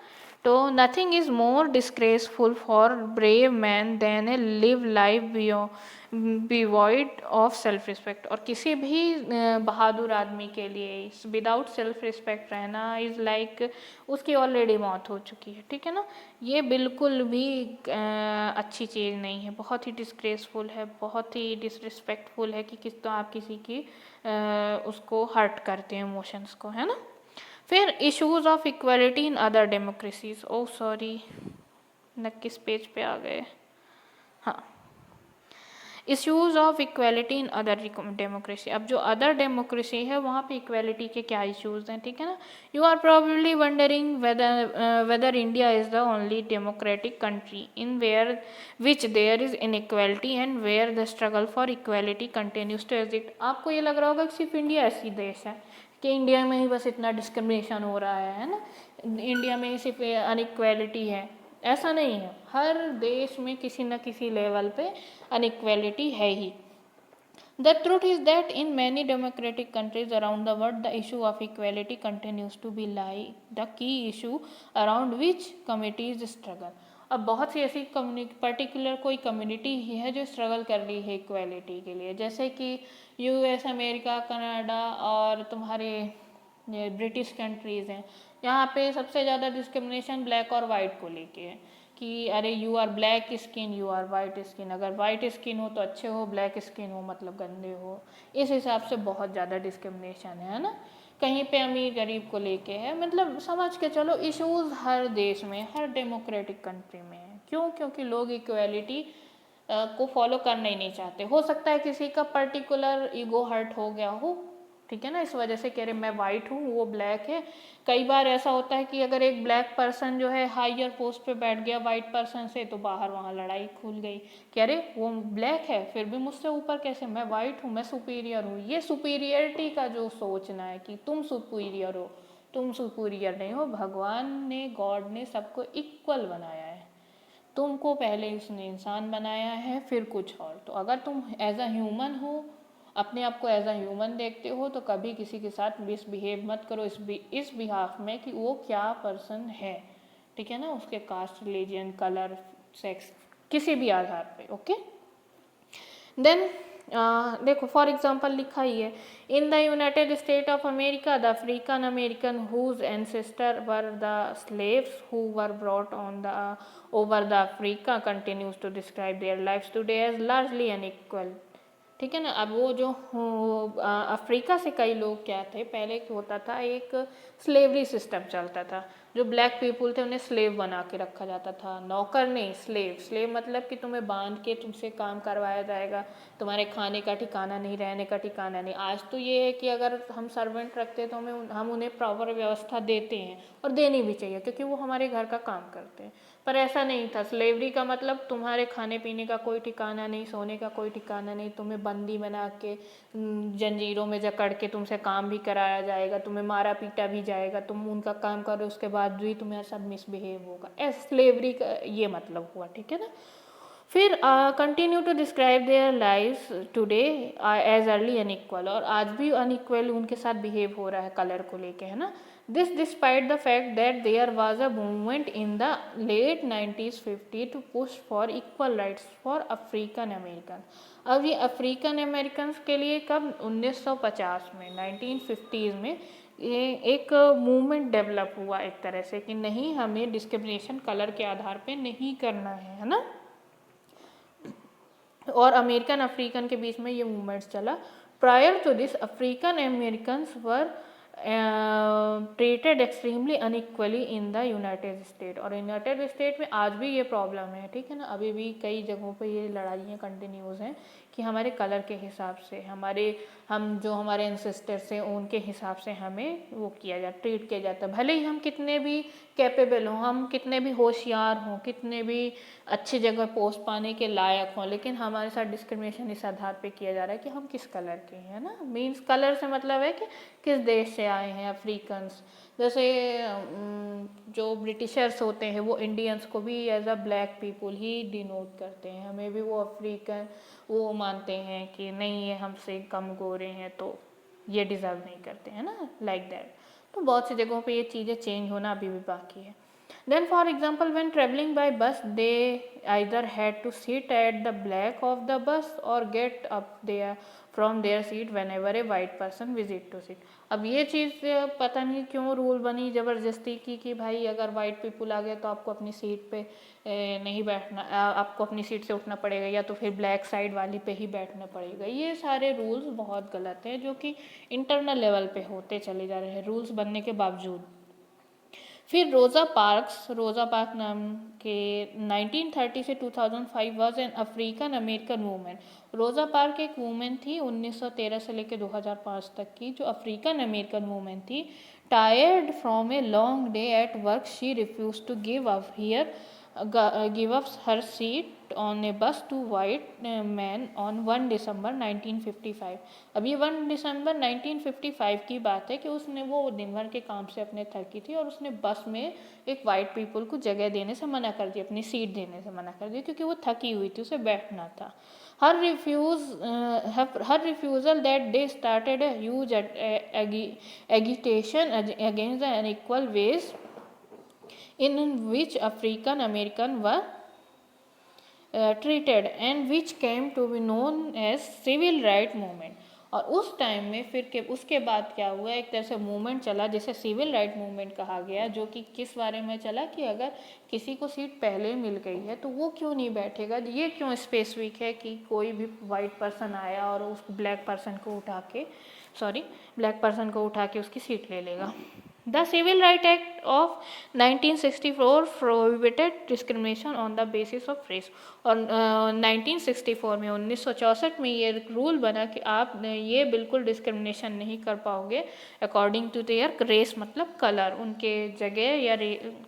[SPEAKER 1] तो nothing is more disgraceful for brave man than a live life devoid of self respect. और किसी भी बहादुर आदमी के लिए विदाउट सेल्फ रिस्पेक्ट रहना इज़ लाइक उसकी ऑलरेडी मौत हो चुकी है, ठीक है ना। ये बिल्कुल भी अच्छी चीज़ नहीं है, बहुत ही डिस्ग्रेसफुल है, बहुत ही डिसरिस्पेक्टफुल है कि किस तो आप किसी की उसको हर्ट करते हैं इमोशंस को, है ना। फिर issues of equality in other democracies, oh sorry न किस पेज पे आ गए, हाँ, issues of equality in other democracy. अब जो अदर डेमोक्रेसी है वहाँ पे इक्वलिटी के क्या इश्यूज हैं, ठीक है ना। You are probably wondering whether India is the only democratic country in where which there is inequality and where the struggle for equality continues to exist. आपको ये लग रहा होगा कि सिर्फ इंडिया ऐसी देश है कि इंडिया में ही बस इतना डिस्क्रिमिनेशन हो रहा है ना, इंडिया में ही सिर्फ अनइक्वलिटी है। ऐसा नहीं है, हर देश में किसी न किसी लेवल पे अनइक्वलिटी है ही। The truth is that in many democratic countries around the world, the issue of equality continues to be the key issue around which communities struggle। अब बहुत सी ऐसी पर्टिकुलर कोई कम्युनिटी ही है जो स्ट्रगल कर रही है इक्वालिटी के लिए, जैसे कि US, अमेरिका, कनाडा और तुम्हारे ब्रिटिश कंट्रीज़ हैं। यहाँ पे सबसे ज़्यादा डिस्क्रिमिनेशन ब्लैक और वाइट को लेके है कि अरे you are black skin, you are white skin, अगर वाइट स्किन हो तो अच्छे हो, ब्लैक स्किन हो मतलब गंदे हो। इस हिसाब से बहुत ज़्यादा डिस्क्रिमिनेशन है ना। कहीं पे अमीर गरीब को लेके है, मतलब समझ के चलो इश्यूज हर देश में, हर डेमोक्रेटिक कंट्री में है। क्यों? क्योंकि लोग इक्वालिटी को फॉलो करना ही नहीं चाहते। हो सकता है किसी का पर्टिकुलर ईगो हर्ट हो गया हो, ठीक है ना, इस वजह से कह रहे मैं वाइट हूँ वो ब्लैक है। कई बार ऐसा होता है कि अगर एक ब्लैक पर्सन जो है हायर पोस्ट पे बैठ गया वाइट पर्सन से, तो बाहर वहाँ लड़ाई खुल गई, कह रहे वो ब्लैक है फिर भी मुझसे ऊपर कैसे, मैं वाइट हूँ, मैं सुपीरियर हूँ। ये सुपीरियरिटी का जो सोचना है कि तुम सुपीरियर हो, तुम सुपीरियर नहीं हो। भगवान ने, गॉड ने सबको इक्वल बनाया है। तुमको पहले उसने इंसान बनाया है फिर कुछ और। तो अगर तुम एज अ ह्यूमन हो, अपने आप को एज अ ह्यूमन देखते हो, तो कभी किसी के साथ मिसबिहेव मत करो इस बिहाफ में कि वो क्या पर्सन है, ठीक है ना, उसके कास्ट, रिलीजन, कलर, सेक्स, किसी भी आधार पे। ओके, देन देखो फॉर एग्जांपल लिखा ही है, in the United State of America the African American whose ancestor were the slaves who were brought on the over the Africa continues to describe their lives today as largely unequal, ठीक है ना। अब वो जो Africa से कई लोग क्या थे, पहले होता था एक स्लेवरी सिस्टम चलता था, जो ब्लैक पीपुल थे उन्हें स्लेव बना के रखा जाता था, नौकर नहीं, स्लेव। स्लेव मतलब कि तुम्हें बांध के तुमसे काम करवाया जाएगा, तुम्हारे खाने का ठिकाना नहीं, रहने का ठिकाना नहीं। आज तो ये है कि अगर हम सर्वेंट रखते हैं तो हम उन्हें प्रॉपर व्यवस्था देते हैं, और देनी भी चाहिए क्योंकि वो हमारे घर का काम करते हैं। पर ऐसा नहीं था। स्लेवरी का मतलब तुम्हारे खाने पीने का कोई ठिकाना नहीं, सोने का कोई ठिकाना नहीं, तुम्हें बंदी बना के जंजीरों में जकड़ के तुमसे काम भी कराया जाएगा, तुम्हें मारा पीटा भी जाएगा, तुम उनका काम करो उसके बाद भी तुम्हें सब मिसबिहेव होगा। ऐसा स्लेवरी का ये मतलब हुआ, ठीक है ना। फिर continue to describe their lives today as early unequal, और आज भी अनइक्वल उनके साथ बिहेव हो रहा है कलर को लेके, है ना। This despite the fact that there was a movement in the late 1950 to push for equal rights for African American. अब ये अफ्रीकन अमेरिकन के लिए कब, 1950 में, 1950s में ये एक मूवमेंट डेवलप हुआ एक तरह से कि नहीं, हमें डिस्क्रिमिनेशन कलर के आधार पे नहीं करना है ना। और अमेरिकन अफ्रीकन के बीच में ये मूवमेंट्स चला। Prior to this African Americans were treated extremely unequally in the United State, और यूनाइटेड स्टेट में आज भी ये प्रॉब्लम है, ठीक है ना। अभी भी कई जगहों पे ये लड़ाइयाँ कंटिन्यूज हैं कि हमारे कलर के हिसाब से, हम जो हमारे एंसेस्टर्स हैं उनके हिसाब से हमें वो किया जाता, ट्रीट किया जाता है। भले ही हम कितने भी कैपेबल हों, हम कितने भी होशियार हों, कितने भी अच्छी जगह पोस्ट पाने के लायक हों, लेकिन हमारे साथ डिस्क्रिमिनेशन इस आधार पे किया जा रहा है कि हम किस कलर के हैं, ना। मीन्स कलर से मतलब है कि किस देश से आए हैं। अफ्रीकन्स जैसे जो ब्रिटिशर्स होते हैं वो इंडियंस को भी एज अ ब्लैक पीपुल ही डिनोट करते हैं, हमें भी वो अफ्रीकन वो मानते हैं कि नहीं, ये हमसे कम गोरे हैं तो ये डिज़र्व नहीं करते हैं ना, लाइक दैट। तो बहुत सी जगहों पे ये चीज़ें चेंज होना अभी भी बाकी है। Then for example when traveling by bus they either had to sit at the back of the bus or get up there from their seat whenever a white person visit to sit। अब ये चीज़ पता नहीं क्यों rule बनी ज़बरदस्ती की कि भाई अगर वाइट पीपल आ गए तो आपको अपनी सीट पे नहीं बैठना, आपको अपनी सीट से उठना पड़ेगा, या तो फिर ब्लैक साइड वाली पे ही बैठना पड़ेगा। ये सारे रूल्स बहुत गलत हैं जो कि इंटरनल लेवल पे होते चले जा रहे हैं रूल्स बनने के बावजूद। फिर रोज़ा पार्क नाम के 1930 से 2005 was an African American women. Rosa Park एक वूमेन थी 1913 से लेकर 2005 तक की, जो अफ्रीकन अमेरिकन वूमेन थी। Tired from a long day at work she refuse to give up her seat on a bus to white man on 1 दिसंबर 1955। अब ये 1 दिसंबर 1955 की बात है कि उसने वो दिन भर के काम से अपने थकी थी और उसने बस में एक वाइट पीपल को जगह देने से मना कर दी, अपनी सीट देने से मना कर दी, क्योंकि वो थकी हुई थी, उसे बैठना था। her refusal that day started a huge agitation against the unequal ways in which African American were treated and which came to be known as civil right movement। और उस टाइम में फिर उसके बाद क्या हुआ, एक तरह से मूवमेंट चला जिसे सिविल राइट मूवमेंट कहा गया, जो कि किस बारे में चला कि अगर किसी को सीट पहले मिल गई है तो वो क्यों नहीं बैठेगा। ये क्यों स्पेसिफिक है कि कोई भी वाइट पर्सन आया और उस ब्लैक पर्सन को उठा के उसकी सीट ले लेगा। The Civil Rights Act of 1964 prohibited discrimination on the basis of race. और 1964 में 1964 में ये रूल बना कि आप ये बिल्कुल डिस्क्रिमिनेशन नहीं कर पाओगे अकॉर्डिंग टू देयर रेस, मतलब कलर, उनके जगह या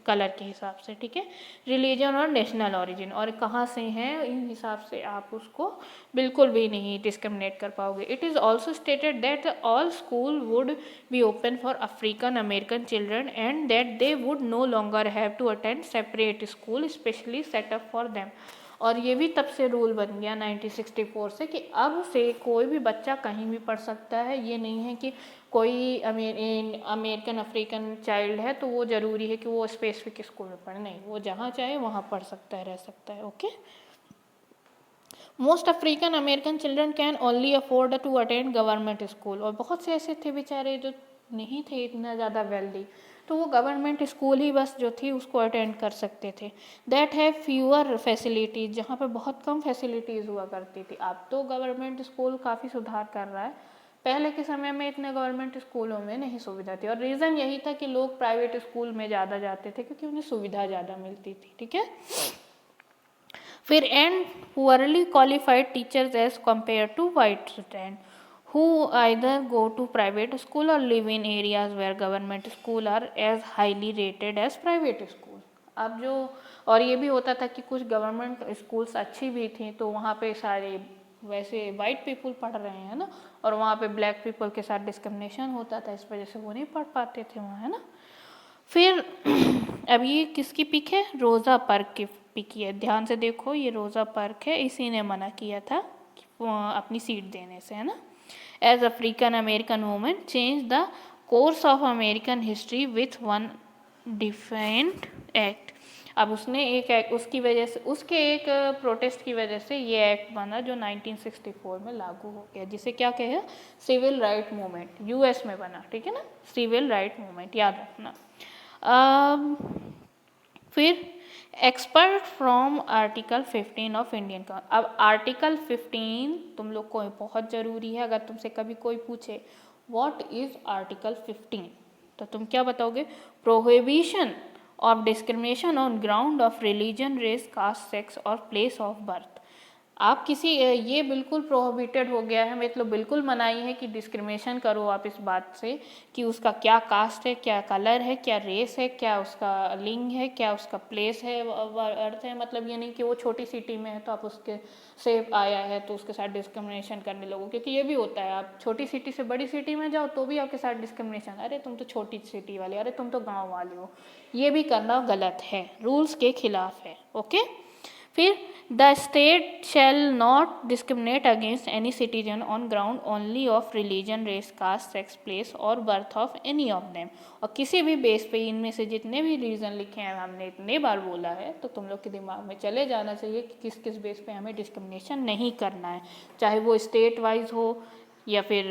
[SPEAKER 1] कलर के हिसाब से, ठीक है, रिलीजन और नेशनल ओरिजिन, और कहाँ से हैं इन हिसाब से आप उसको बिल्कुल भी नहीं डिस्क्रिमिनेट कर पाओगे. It is also stated that all school would be open for African American children and that they would no longer have to attend separate school specially set up for them. और ये भी तब से रूल बन गया 1964 से कि अब से कोई भी बच्चा कहीं भी पढ़ सकता है. ये नहीं है कि कोई अमेरिकन अफ्रीकन चाइल्ड है तो वो ज़रूरी है कि वो स्पेसिफिक स्कूल में पढ़े, नहीं, वो जहाँ चाहे वहाँ पढ़ सकता है, रह सकता है. Okay. Most African American children can only afford to attend government school. और बहुत से ऐसे थे बेचारे जो नहीं थे इतना ज़्यादा वेल्दी, तो वो गवर्नमेंट स्कूल ही बस जो थी उसको अटेंड कर सकते थे. दैट हैव फ्यूअर फैसिलिटीज़, जहाँ पे बहुत कम फैसिलिटीज़ हुआ करती थी. अब तो गवर्नमेंट स्कूल काफ़ी सुधार कर रहा है, पहले के समय में इतने गवर्नमेंट स्कूलों में नहीं सुविधा थी. और रीज़न यही था कि लोग प्राइवेट स्कूल में ज़्यादा जाते थे क्योंकि उन्हें सुविधा ज़्यादा मिलती थी. ठीक है. फिर and poorly qualified teachers as compare to white student who either go to private school or live in areas where government school are as highly rated as private school. अब जो, और ये भी होता था कि कुछ गवर्नमेंट स्कूल्स अच्छी भी थी तो वहाँ पे सारे वैसे वाइट पीपल पढ़ रहे हैं ना, और वहाँ पे ब्लैक पीपल के साथ डिस्क्रिमिनेशन होता था, इस वजह से वो नहीं पढ़ पाते थे वहाँ, है ना. फिर अब ये किसकी पिक है? रोज़ा पार्क की पिक है. ध्यान से देखो, ये रोज़ा पार्क है, इसी ने मना किया था अपनी सीट देने से, है ना. As African American woman changed the course of American history with one defiant act. अब उसने एक एक्ट, उसकी वजह से, उसके एक प्रोटेस्ट की वजह से ये एक्ट बना जो 1964 में लागू हो गया, जिसे क्या कहे? Civil right movement. यूएस में बना, ठीक है ना, सिविल राइट मूवमेंट, याद रखना. फिर expert from article 15 of Indian का. अब आर्टिकल 15 तुम लोग को बहुत ज़रूरी है. अगर तुमसे कभी कोई पूछे व्हाट इज़ आर्टिकल 15 तो तुम क्या बताओगे? Prohibition of discrimination on ground of religion, race, caste, sex और प्लेस ऑफ बर्थ. आप किसी, ये बिल्कुल प्रोहिबिटेड हो गया है, मतलब बिल्कुल मनाही है कि डिस्क्रिमिनेशन करो आप इस बात से कि उसका क्या कास्ट है, क्या कलर है, क्या रेस है, क्या उसका लिंग है, क्या उसका प्लेस है, अर्थ है. मतलब ये नहीं कि वो छोटी सिटी में है तो आप उसके से आया है तो उसके साथ डिस्क्रिमिनेशन करने लगो, क्योंकि ये भी होता है, आप छोटी सिटी से बड़ी सिटी में जाओ तो भी आपके साथ डिस्क्रिमिनेशन, अरे तुम तो छोटी सिटी वाले, अरे तुम तो गाँव वाले हो. ये भी करना गलत है, रूल्स के खिलाफ है. ओके. फिर the state shall not discriminate against any citizen on ground only of religion, race, caste, sex, place और birth of any of them. और किसी भी बेस पे इनमें से जितने भी रीज़न लिखे हैं, हमने इतने बार बोला है, तो तुम लोग के दिमाग में चले जाना चाहिए कि किस किस बेस पे हमें डिस्क्रिमिनेशन नहीं करना है, चाहे वो स्टेट वाइज हो या फिर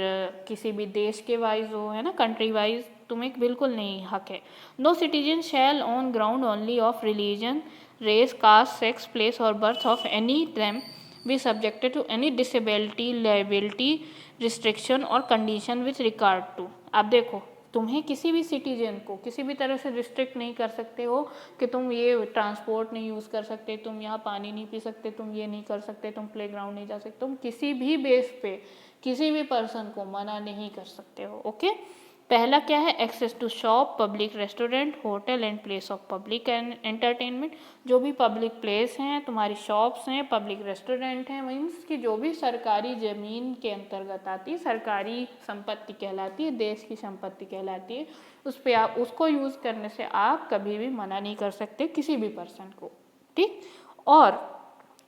[SPEAKER 1] किसी भी देश के वाइज हो, है ना, कंट्री वाइज, तुम्हें बिल्कुल नहीं हक है. No citizen shall on ground only of religion, race, caste, sex, place or birth of any them be subjected to any disability, liability, restriction or condition with regard to. अब देखो, तुम्हें किसी भी सिटीजन को किसी भी तरह से रिस्ट्रिक्ट नहीं कर सकते हो कि तुम ये ट्रांसपोर्ट नहीं यूज़ कर सकते, तुम यहाँ पानी नहीं पी सकते, तुम ये नहीं कर सकते, तुम प्लेग्राउंड नहीं जा सकते. तुम किसी भी बेस पे किसी भी पर्सन को मना नहीं कर सकते हो. ओके. पहला क्या है? Access to shop, public restaurant, hotel and place of public entertainment. जो भी पब्लिक प्लेस हैं, तुम्हारी शॉप्स हैं, पब्लिक रेस्टोरेंट हैं, मीन्स कि जो भी सरकारी ज़मीन के अंतर्गत आती है, सरकारी संपत्ति कहलाती है, देश की संपत्ति कहलाती है, उस पर आप उसको यूज़ करने से आप कभी भी मना नहीं कर सकते किसी भी पर्सन को. ठीक. और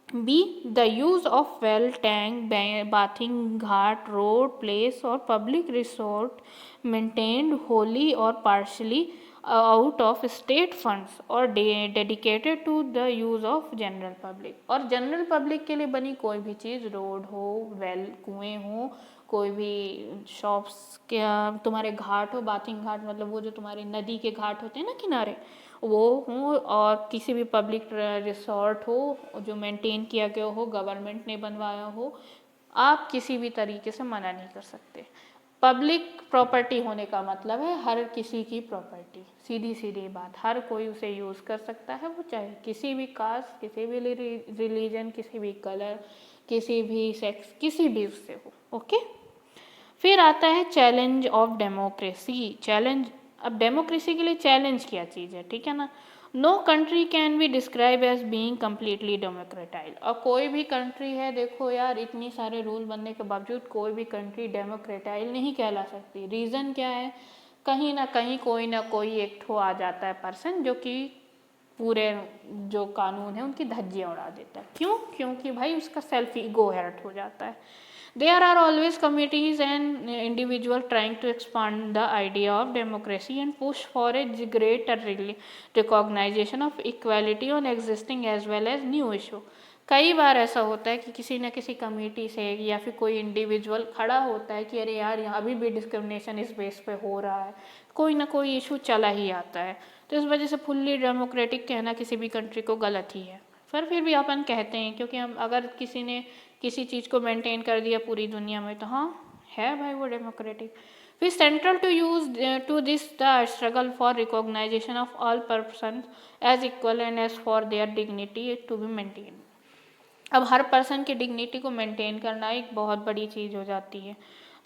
[SPEAKER 1] B. The use of well, tank, bathing, ghat, road, place or public resort maintained wholly or partially out of state funds or dedicated to the use of general public. और जनरल पब्लिक के लिए बनी कोई भी चीज़, road हो, well, कुएँ हो, कोई भी शॉप्स के, तुम्हारे घाट हो, बाथिंग घाट मतलब वो जो तुम्हारी नदी के घाट होते हैं ना किनारे, वो हो, और किसी भी पब्लिक रिसोर्ट हो जो मेंटेन किया गया हो, गवर्नमेंट ने बनवाया हो, आप किसी भी तरीके से मना नहीं कर सकते. पब्लिक प्रॉपर्टी होने का मतलब है हर किसी की प्रॉपर्टी, सीधी सीधी बात, हर कोई उसे यूज़ कर सकता है, वो चाहे किसी भी कास्ट, किसी भी रिलीजन, किसी भी कलर, किसी भी सेक्स, किसी भी उससे हो। ओके, फिर आता है चैलेंज ऑफ डेमोक्रेसी। चैलेंज, अब डेमोक्रेसी के लिए चैलेंज क्या चीज़ है, ठीक है ना। No country can be describe as being completely democratic. और कोई भी कंट्री है, देखो यार, इतनी सारे रूल बनने के बावजूद कोई भी कंट्री डेमोक्रेटाइल नहीं कहला सकती। रीज़न क्या है, कहीं ना कहीं कोई ना कोई एक ठो आ जाता है पर्सन जो कि पूरे जो कानून है उनकी धज्जियाँ उड़ा देता है। क्यों? क्योंकि भाई उसका सेल्फ ईगो हर्ट हो जाता है। There are always committees and individuals trying to expand the idea of democracy and push for a greater recognition of equality on existing as well as new issue. कई बार ऐसा होता है कि किसी न किसी कमेटी से या फिर कोई इंडिविजुअल खड़ा होता है कि अरे यार यहाँ अभी भी डिस्क्रिमिनेशन इस बेस पे हो रहा है, कोई ना कोई इशू चला ही आता है। तो इस वजह से फुल्ली डेमोक्रेटिक कहना किसी भी कंट्री को गलत ही है, पर फिर भी अपन कहते हैं, क्योंकि हम अगर किसी ने किसी चीज़ को मेंटेन कर दिया पूरी दुनिया में तो हाँ है भाई वो डेमोक्रेटिक। फिर central to use to this the struggle for recognisation of all person as equal and as for their dignity to be maintain. अब हर पर्सन की डिग्निटी को मेंटेन करना एक बहुत बड़ी चीज़ हो जाती है।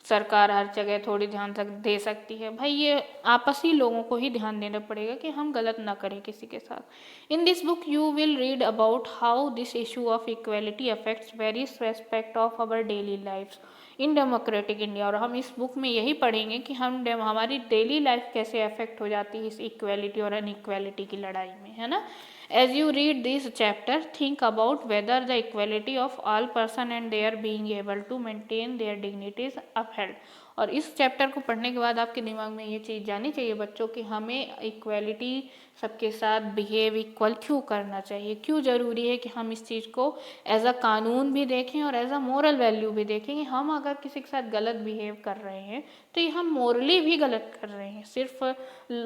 [SPEAKER 1] सरकार हर जगह थोड़ी ध्यान तक दे सकती है, भाई ये आपसी लोगों को ही ध्यान देना पड़ेगा कि हम गलत ना करें किसी के साथ। In this book you will read about how this issue of equality affects various aspect of our daily lives in democratic India. और हम इस बुक में यही पढ़ेंगे कि हमारी डेली लाइफ कैसे अफेक्ट हो जाती है इस इक्वेलिटी और अनइक्वेलिटी की लड़ाई में, है ना। As you read this chapter, think about whether the equality of all person and their being able to maintain their dignity is upheld. और इस चैप्टर को पढ़ने के बाद आपके दिमाग में ये चीज़ जानी चाहिए बच्चों कि हमें इक्वालिटी सबके साथ बिहेव इक्वल क्यों करना चाहिए, क्यों ज़रूरी है कि हम इस चीज़ को एज अ कानून भी देखें और एज अ मोरल वैल्यू भी देखें कि हम अगर किसी के साथ गलत बिहेव कर रहे हैं तो ये हम मोरली भी गलत कर रहे हैं, सिर्फ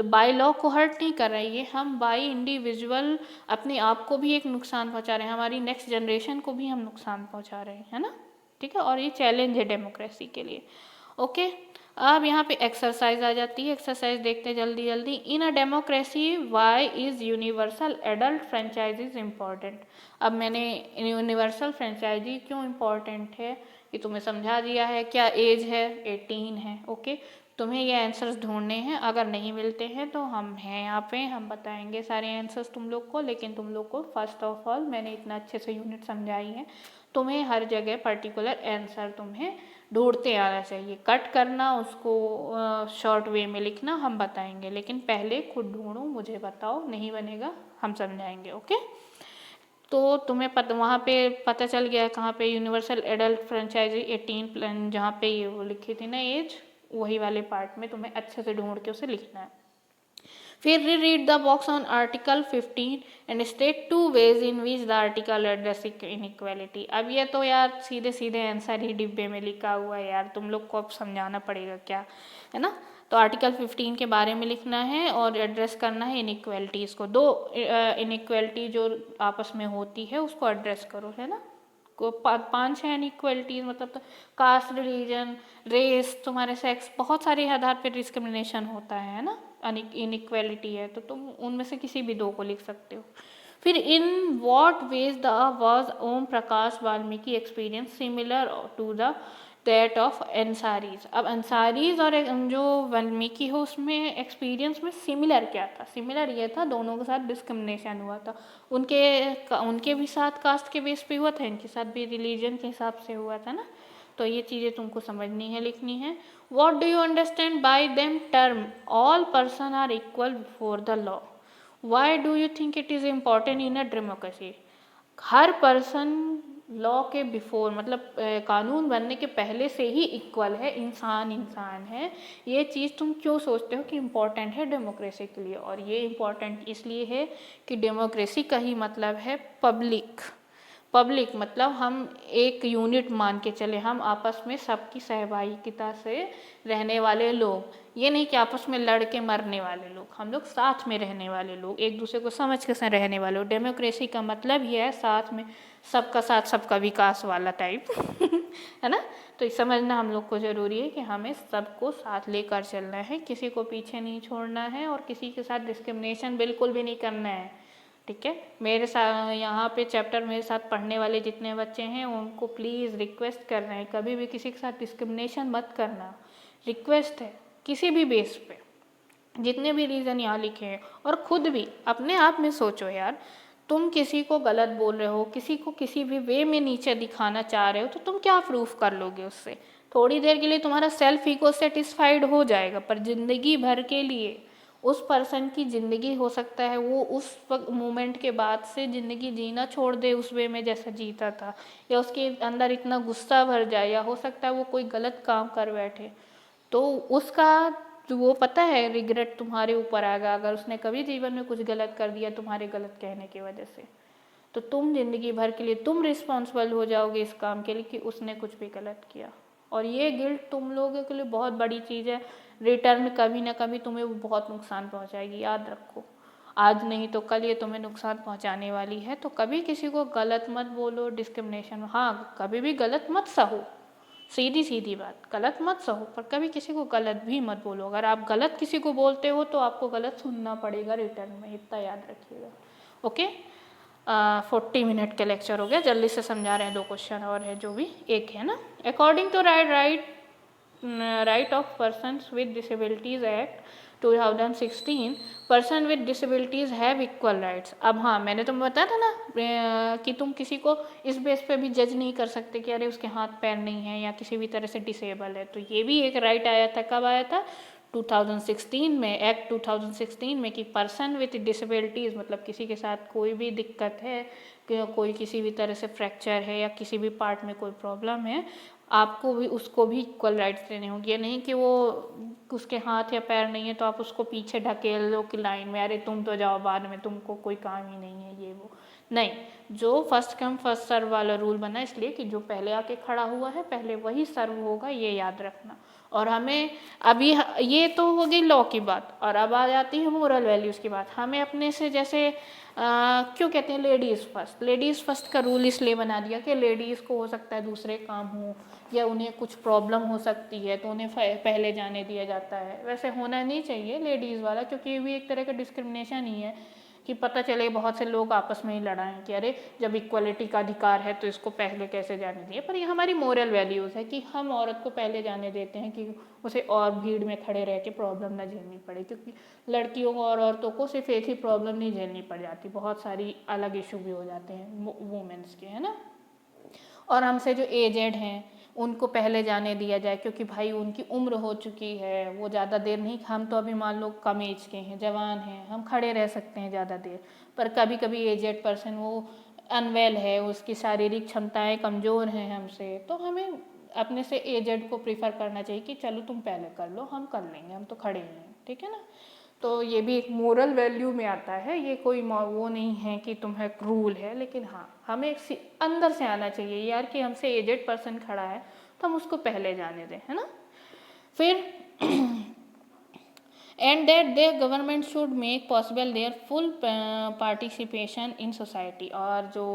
[SPEAKER 1] बाय लॉ को हर्ट नहीं कर रहे हैं, हम बाय इंडिविजुअल अपने आप को भी एक नुकसान पहुंचा रहे हैं, हमारी नेक्स्ट जनरेशन को भी हम नुकसान पहुंचा रहे हैं, है ना। ठीक है, और ये चैलेंज है डेमोक्रेसी के लिए। ओके, अब यहाँ पे एक्सरसाइज आ जाती है, एक्सरसाइज देखते हैं जल्दी जल्दी। In a democracy why is universal adult franchises important. अब मैंने यूनिवर्सल फ्रेंचाइजी क्यों इम्पॉर्टेंट है ये तुम्हें समझा दिया है। क्या एज है? 18 है। ओके, तुम्हें ये आंसर्स ढूंढने हैं, अगर नहीं मिलते हैं तो हम हैं यहाँ पे, हम बताएंगे सारे आंसर्स तुम लोग को। लेकिन तुम लोग को फर्स्ट ऑफ ऑल मैंने इतना अच्छे से यूनिट समझाई है, तुम्हें हर जगह पर्टिकुलर आंसर तुम्हें ढूंढते आना चाहिए। कट करना उसको शॉर्ट वे में लिखना हम बताएंगे, लेकिन पहले खुद ढूंढो, मुझे बताओ, नहीं बनेगा हम समझाएंगे। ओके, तो तुम्हें वहाँ पे पता चल गया कहाँ पे यूनिवर्सल एडल्ट फ्रेंचाइजी 18 प्लान, जहाँ पे ये वो लिखी थी ना एज, वही वाले पार्ट में तुम्हें अच्छे से ढूंढ के उसे लिखना है। फिर read the box on article 15 and state 2 ways in which the article address inequality. अब ये तो यार सीधे सीधे आंसर ही डिब्बे में लिखा हुआ है यार, तुम लोग को अब समझाना पड़ेगा क्या, है ना। तो आर्टिकल 15 के बारे में लिखना है और एड्रेस करना है इनइक्वालिटीज़ को। दो इनइक्वालिटी जो आपस में होती है उसको एड्रेस करो, है ना। को 5 है इनइक्वालिटीज़, मतलब तो कास्ट, रिलीजन, रेस, तुम्हारे सेक्स, बहुत सारे आधार पर डिस्क्रिमिनेशन होता है ना, इनइक्वालिटी है, तो तुम उनमें से किसी भी दो को लिख सकते हो। फिर in what ways the was Om Prakash Valmiki experience similar to the that of Ansaris. अब अंसारीज और जो वाल्मीकि हो उसमें एक्सपीरियंस में सिमिलर क्या था? सिमिलर ये था दोनों के साथ डिस्क्रिमिनेशन हुआ था, उनके भी साथ कास्ट के बेस पे हुआ था, इनके साथ भी रिलीजन के हिसाब से हुआ था ना। तो ये चीज़ें तुमको समझनी है, लिखनी है। What do you understand by them term all person are equal before the law? Why do you think it is important in a democracy? हर पर्सन लॉ के बिफोर, मतलब कानून बनने के पहले से ही इक्वल है, इंसान इंसान है। ये चीज़ तुम क्यों सोचते हो कि इम्पॉर्टेंट है डेमोक्रेसी के लिए? और ये इम्पॉर्टेंट इसलिए है कि डेमोक्रेसी का ही मतलब है पब्लिक। पब्लिक मतलब हम एक यूनिट मान के चले, हम आपस में सबकी सहभागिता से रहने वाले लोग। ये नहीं कि आपस में लड़ के मरने वाले लोग, हम लोग साथ में रहने वाले लोग, एक दूसरे को समझ के साथ रहने वाले लोग। डेमोक्रेसी का मतलब ही है साथ में, सबका साथ सबका विकास वाला टाइप है ना। तो ये समझना हम लोग को ज़रूरी है कि हमें सबको साथ लेकर चलना है, किसी को पीछे नहीं छोड़ना है और किसी के साथ डिस्क्रिमिनेशन बिल्कुल भी नहीं करना है। ठीक है, मेरे साथ यहाँ पे चैप्टर मेरे साथ पढ़ने वाले जितने बच्चे हैं उनको प्लीज़ रिक्वेस्ट कर रहे हैं, कभी भी किसी के साथ डिस्क्रिमिनेशन मत करना, रिक्वेस्ट है, किसी भी बेस पे, जितने भी रीज़न यहाँ लिखे हैं। और खुद भी अपने आप में सोचो यार, तुम किसी को गलत बोल रहे हो, किसी को किसी भी वे में नीचे दिखाना चाह रहे हो, तो तुम क्या प्रूफ कर लोगे उससे? थोड़ी देर के लिए तुम्हारा सेल्फ ईगो सेटिस्फाइड हो जाएगा, पर ज़िंदगी भर के लिए उस पर्सन की ज़िंदगी हो सकता है वो उस वक्त मोमेंट के बाद से ज़िंदगी जीना छोड़ दे उस वे में जैसा जीता था, या उसके अंदर इतना गुस्सा भर जाए, या हो सकता है वो कोई गलत काम कर बैठे, तो उसका जो वो पता है रिग्रेट तुम्हारे ऊपर आएगा अगर उसने कभी जीवन में कुछ गलत कर दिया तुम्हारे गलत कहने की वजह से। तो तुम जिंदगी भर के लिए तुम रिस्पॉन्सिबल हो जाओगे इस काम के लिए कि उसने कुछ भी गलत किया, और ये गिल्ट तुम लोगों के लिए बहुत बड़ी चीज़ है। रिटर्न कभी ना कभी तुम्हें वो बहुत नुकसान पहुंचाएगी, याद रखो। आज नहीं तो कल ये तुम्हें नुकसान पहुंचाने वाली है। तो कभी किसी को गलत मत बोलो, डिस्क्रिमिनेशन, हाँ कभी भी गलत मत सहो, सीधी सीधी बात, गलत मत सहो, पर कभी किसी को गलत भी मत बोलो। अगर आप गलत किसी को बोलते हो तो आपको गलत सुनना पड़ेगा रिटर्न में, इतना याद रखिएगा। ओके, 40 मिनट के लेक्चर हो गया, जल्दी से समझा रहे हैं, 2 क्वेश्चन और है जो भी एक है ना। According to right of persons with disabilities act 2016, person with disabilities have equal rights. अब हाँ, मैंने तुम बताया था ना कि तुम किसी को इस बेस पे भी जज नहीं कर सकते कि अरे उसके हाथ पैर नहीं है या किसी भी तरह से डिसेबल है। तो ये भी एक राइट आया था, कब आया था? 2016 में, एक्ट 2016 में, कि पर्सन विथ डिसेबिलिटीज़ मतलब किसी के साथ कोई भी दिक्कत है, कोई किसी भी तरह से फ्रैक्चर है या किसी भी पार्ट में कोई प्रॉब्लम है, आपको भी उसको भी इक्वल राइट्स देने होंगे। ये नहीं कि वो उसके हाथ या पैर नहीं है तो आप उसको पीछे ढकेल लो कि लाइन में, अरे तुम तो जाओ बाद में, तुमको कोई काम ही नहीं है, ये वो नहीं। जो फर्स्ट कम फर्स्ट सर्व वाला रूल बना, इसलिए कि जो पहले आके खड़ा हुआ है पहले वही सर्व होगा, ये याद रखना। और हमें अभी ये तो हो गई लॉ की बात, और अब आ जाती है मोरल वैल्यूज़ की बात। हमें अपने से जैसे क्यों कहते हैं लेडीज़ फर्स्ट, लेडीज़ फर्स्ट का रूल इसलिए बना दिया कि लेडीज़ को हो सकता है दूसरे काम हो या उन्हें कुछ प्रॉब्लम हो सकती है तो उन्हें पहले जाने दिया जाता है। वैसे होना नहीं चाहिए लेडीज़ वाला, क्योंकि ये भी एक तरह का डिस्क्रिमिनेशन ही है कि पता चले बहुत से लोग आपस में ही लड़ाएं कि अरे जब इक्वलिटी का अधिकार है तो इसको पहले कैसे जाने दिए। पर ये हमारी मोरल वैल्यूज़ है कि हम औरत को पहले जाने देते हैं कि उसे और भीड़ में खड़े रह के प्रॉब्लम ना झेलनी पड़े, क्योंकि लड़कियों को और औरतों को सिर्फ एक ही प्रॉब्लम नहीं झेलनी पड़ जाती, बहुत सारी अलग इशू भी हो जाते हैं वुमेंस के, है ना। और हमसे जो एजेड हैं उनको पहले जाने दिया जाए, क्योंकि भाई उनकी उम्र हो चुकी है, वो ज़्यादा देर नहीं, हम तो अभी मान लो कम एज के हैं, जवान हैं, हम खड़े रह सकते हैं ज़्यादा देर। पर कभी कभी एजेड पर्सन वो अनवेल है, उसकी शारीरिक क्षमताएं कमज़ोर हैं हमसे, तो हमें अपने से एजेड को प्रीफर करना चाहिए कि चलो तुम पहले कर लो, हम कर लेंगे, हम तो खड़े ही हैं, ठीक है ना। तो ये भी एक मोरल वैल्यू में आता है, ये कोई वो नहीं है कि तुम्हें रूल है, लेकिन हाँ हमें एक अंदर से आना चाहिए यार कि हमसे एजेड पर्सन खड़ा है तो हम उसको पहले जाने दें, है ना। फिर and that their government should make possible their full participation in society। और जो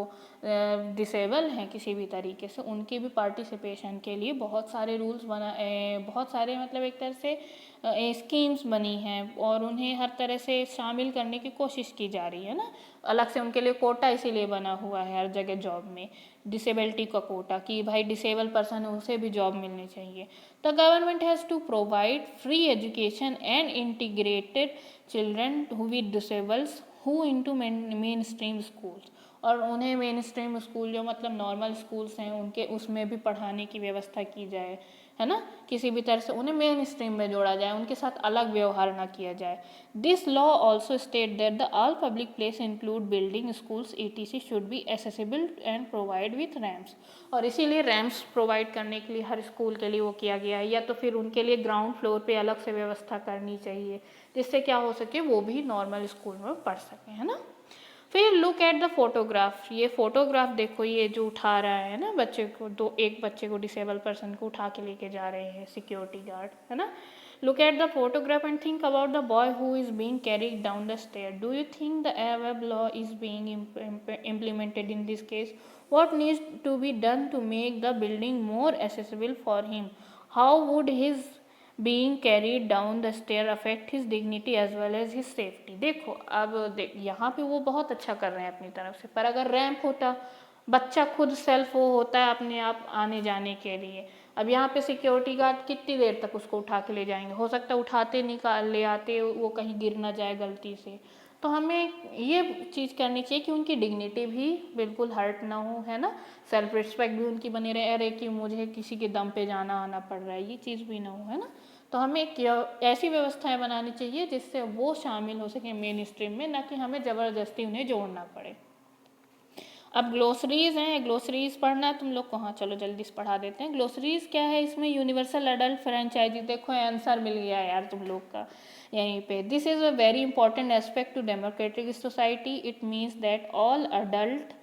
[SPEAKER 1] डिसेबल हैं किसी भी तरीके से उनकी भी पार्टिसिपेशन के लिए बहुत सारे रूल्स बहुत सारे मतलब एक तरह से स्कीम्स बनी हैं और उन्हें हर तरह से शामिल करने की कोशिश की जा रही है ना। अलग से उनके लिए कोटा इसीलिए बना हुआ है हर जगह जॉब में, डिसेबिलिटी का कोटा, कि भाई डिसेबल पर्सन है उसे भी जॉब मिलनी चाहिए। The government has to provide free education and integrated children with disables who into mainstream schools. और उन्हें मेन स्ट्रीम स्कूल जो मतलब नॉर्मल स्कूल्स हैं उनके उसमें भी पढ़ाने की व्यवस्था की जाए, है ना। किसी भी तरह से उन्हें मेन स्ट्रीम में जोड़ा जाए, उनके साथ अलग व्यवहार ना किया जाए। This law also state that the all public place include building schools etc should be accessible and provide with ramps. और इसीलिए रैम्प्स प्रोवाइड करने के लिए हर स्कूल के लिए वो किया गया है, या तो फिर उनके लिए ग्राउंड फ्लोर पे अलग से व्यवस्था करनी चाहिए जिससे क्या हो सके वो भी नॉर्मल स्कूल में पढ़ सकें, है ना। फिर लुक एट द फोटोग्राफ, ये फोटोग्राफ देखो, ये जो उठा रहा है ना बच्चे को, एक बच्चे को डिसेबल पर्सन को उठा के लेके जा रहे हैं सिक्योरिटी गार्ड, है ना। Look at the photograph and think about the boy who is being carried down the stair. Do you think the Arab law is being implemented in this case? What needs to be done to make the building more accessible for him? How would his being carried down the stair affect his dignity as well as his safety? देखो अब यहाँ पे वो बहुत अच्छा कर रहे हैं अपनी तरफ से, पर अगर रैंप होता, बच्चा खुद सेल्फ वो होता है अपने आप आने जाने के लिए, अब यहाँ पे सिक्योरिटी गार्ड कितनी देर तक उसको उठा के ले जाएंगे, हो सकता है उठाते निकाल ले आते वो कहीं गिर ना जाए गलती से। तो हमें ये चीज़ करनी चाहिए कि उनकी डिग्निटी भी बिल्कुल हर्ट ना हो, है ना, सेल्फ रिस्पेक्ट भी उनकी बनी रहे, अरे कि मुझे किसी के दम पे जाना आना पड़ रहा है, ये चीज़ भी ना हो, है ना। तो हमें ऐसी व्यवस्थाएं बनानी चाहिए जिससे वो शामिल हो सके मेन स्ट्रीम में, ना कि हमें ज़बरदस्ती उन्हें जोड़ना पड़े। अब ग्लोसरीज हैं, ग्लोसरीज पढ़ना है तुम लोग को, हाँ चलो जल्दी से पढ़ा देते हैं। ग्लोसरीज क्या है, इसमें यूनिवर्सल अडल्ट फ्रेंचाइजी, देखो आंसर मिल गया यार तुम लोग का यहीं पे। This is a very important aspect to democratic society. It means that all adult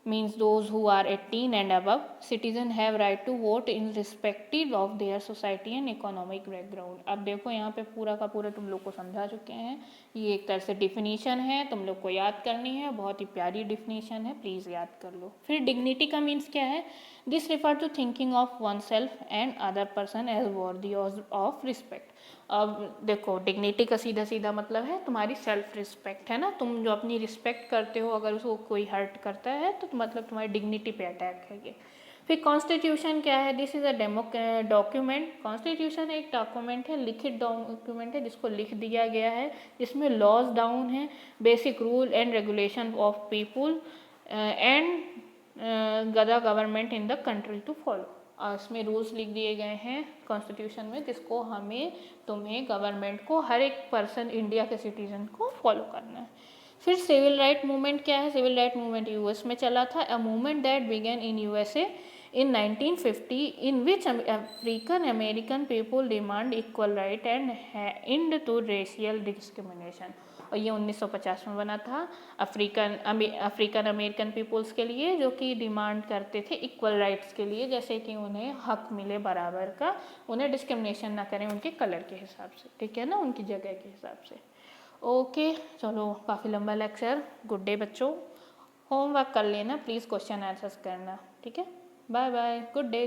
[SPEAKER 1] means those who are 18 and above citizen have right to vote in respective of their society and economic background। अब देखो यहाँ पे पूरा का पूरा तुम लोग को समझा चुके हैं, ये एक तरह से डिफिनीशन है, तुम लोग को याद करनी है, बहुत ही प्यारी डिफिनीशन है, प्लीज़ याद कर लो। फिर डिग्निटी का मीन्स क्या है, this refer to thinking of one self and other person as worthy of respect. अब देखो डिग्निटी का सीधा सीधा मतलब है तुम्हारी सेल्फ रिस्पेक्ट, है ना, तुम जो अपनी रिस्पेक्ट करते हो अगर उसको कोई हर्ट करता है तो मतलब तुम्हारी डिग्निटी पे अटैक है ये। फिर कॉन्स्टिट्यूशन क्या है, this is a document. Constitution एक डॉक्यूमेंट है, लिखित डॉक्यूमेंट है जिसको लिख दिया गया है, जिसमें लॉज डाउन है, basic rule and regulation of people and the government in the country to follow. इसमें रूल्स लिख दिए गए हैं कॉन्स्टिट्यूशन में जिसको हमें तुम्हें गवर्नमेंट को हर एक पर्सन इंडिया के सिटीजन को फॉलो करना है। फिर सिविल राइट मूवमेंट क्या है, सिविल राइट मूवमेंट यूएस में चला था, a movement that began in USA in 1950 in which African American people demand equal right and end to racial discrimination। और ये 1950 में बना था अफ्रीकन अमेरिकन पीपल्स के लिए, जो कि डिमांड करते थे इक्वल राइट्स के लिए, जैसे कि उन्हें हक मिले बराबर का, उन्हें डिस्क्रिमिनेशन ना करें उनके कलर के हिसाब से, ठीक है ना, उनकी जगह के हिसाब से। ओके चलो, काफ़ी लंबा लेक्चर, गुड डे बच्चों, होमवर्क कर लेना प्लीज़, क्वेश्चन आंसर्स करना, ठीक है, बाय बाय, गुड डे।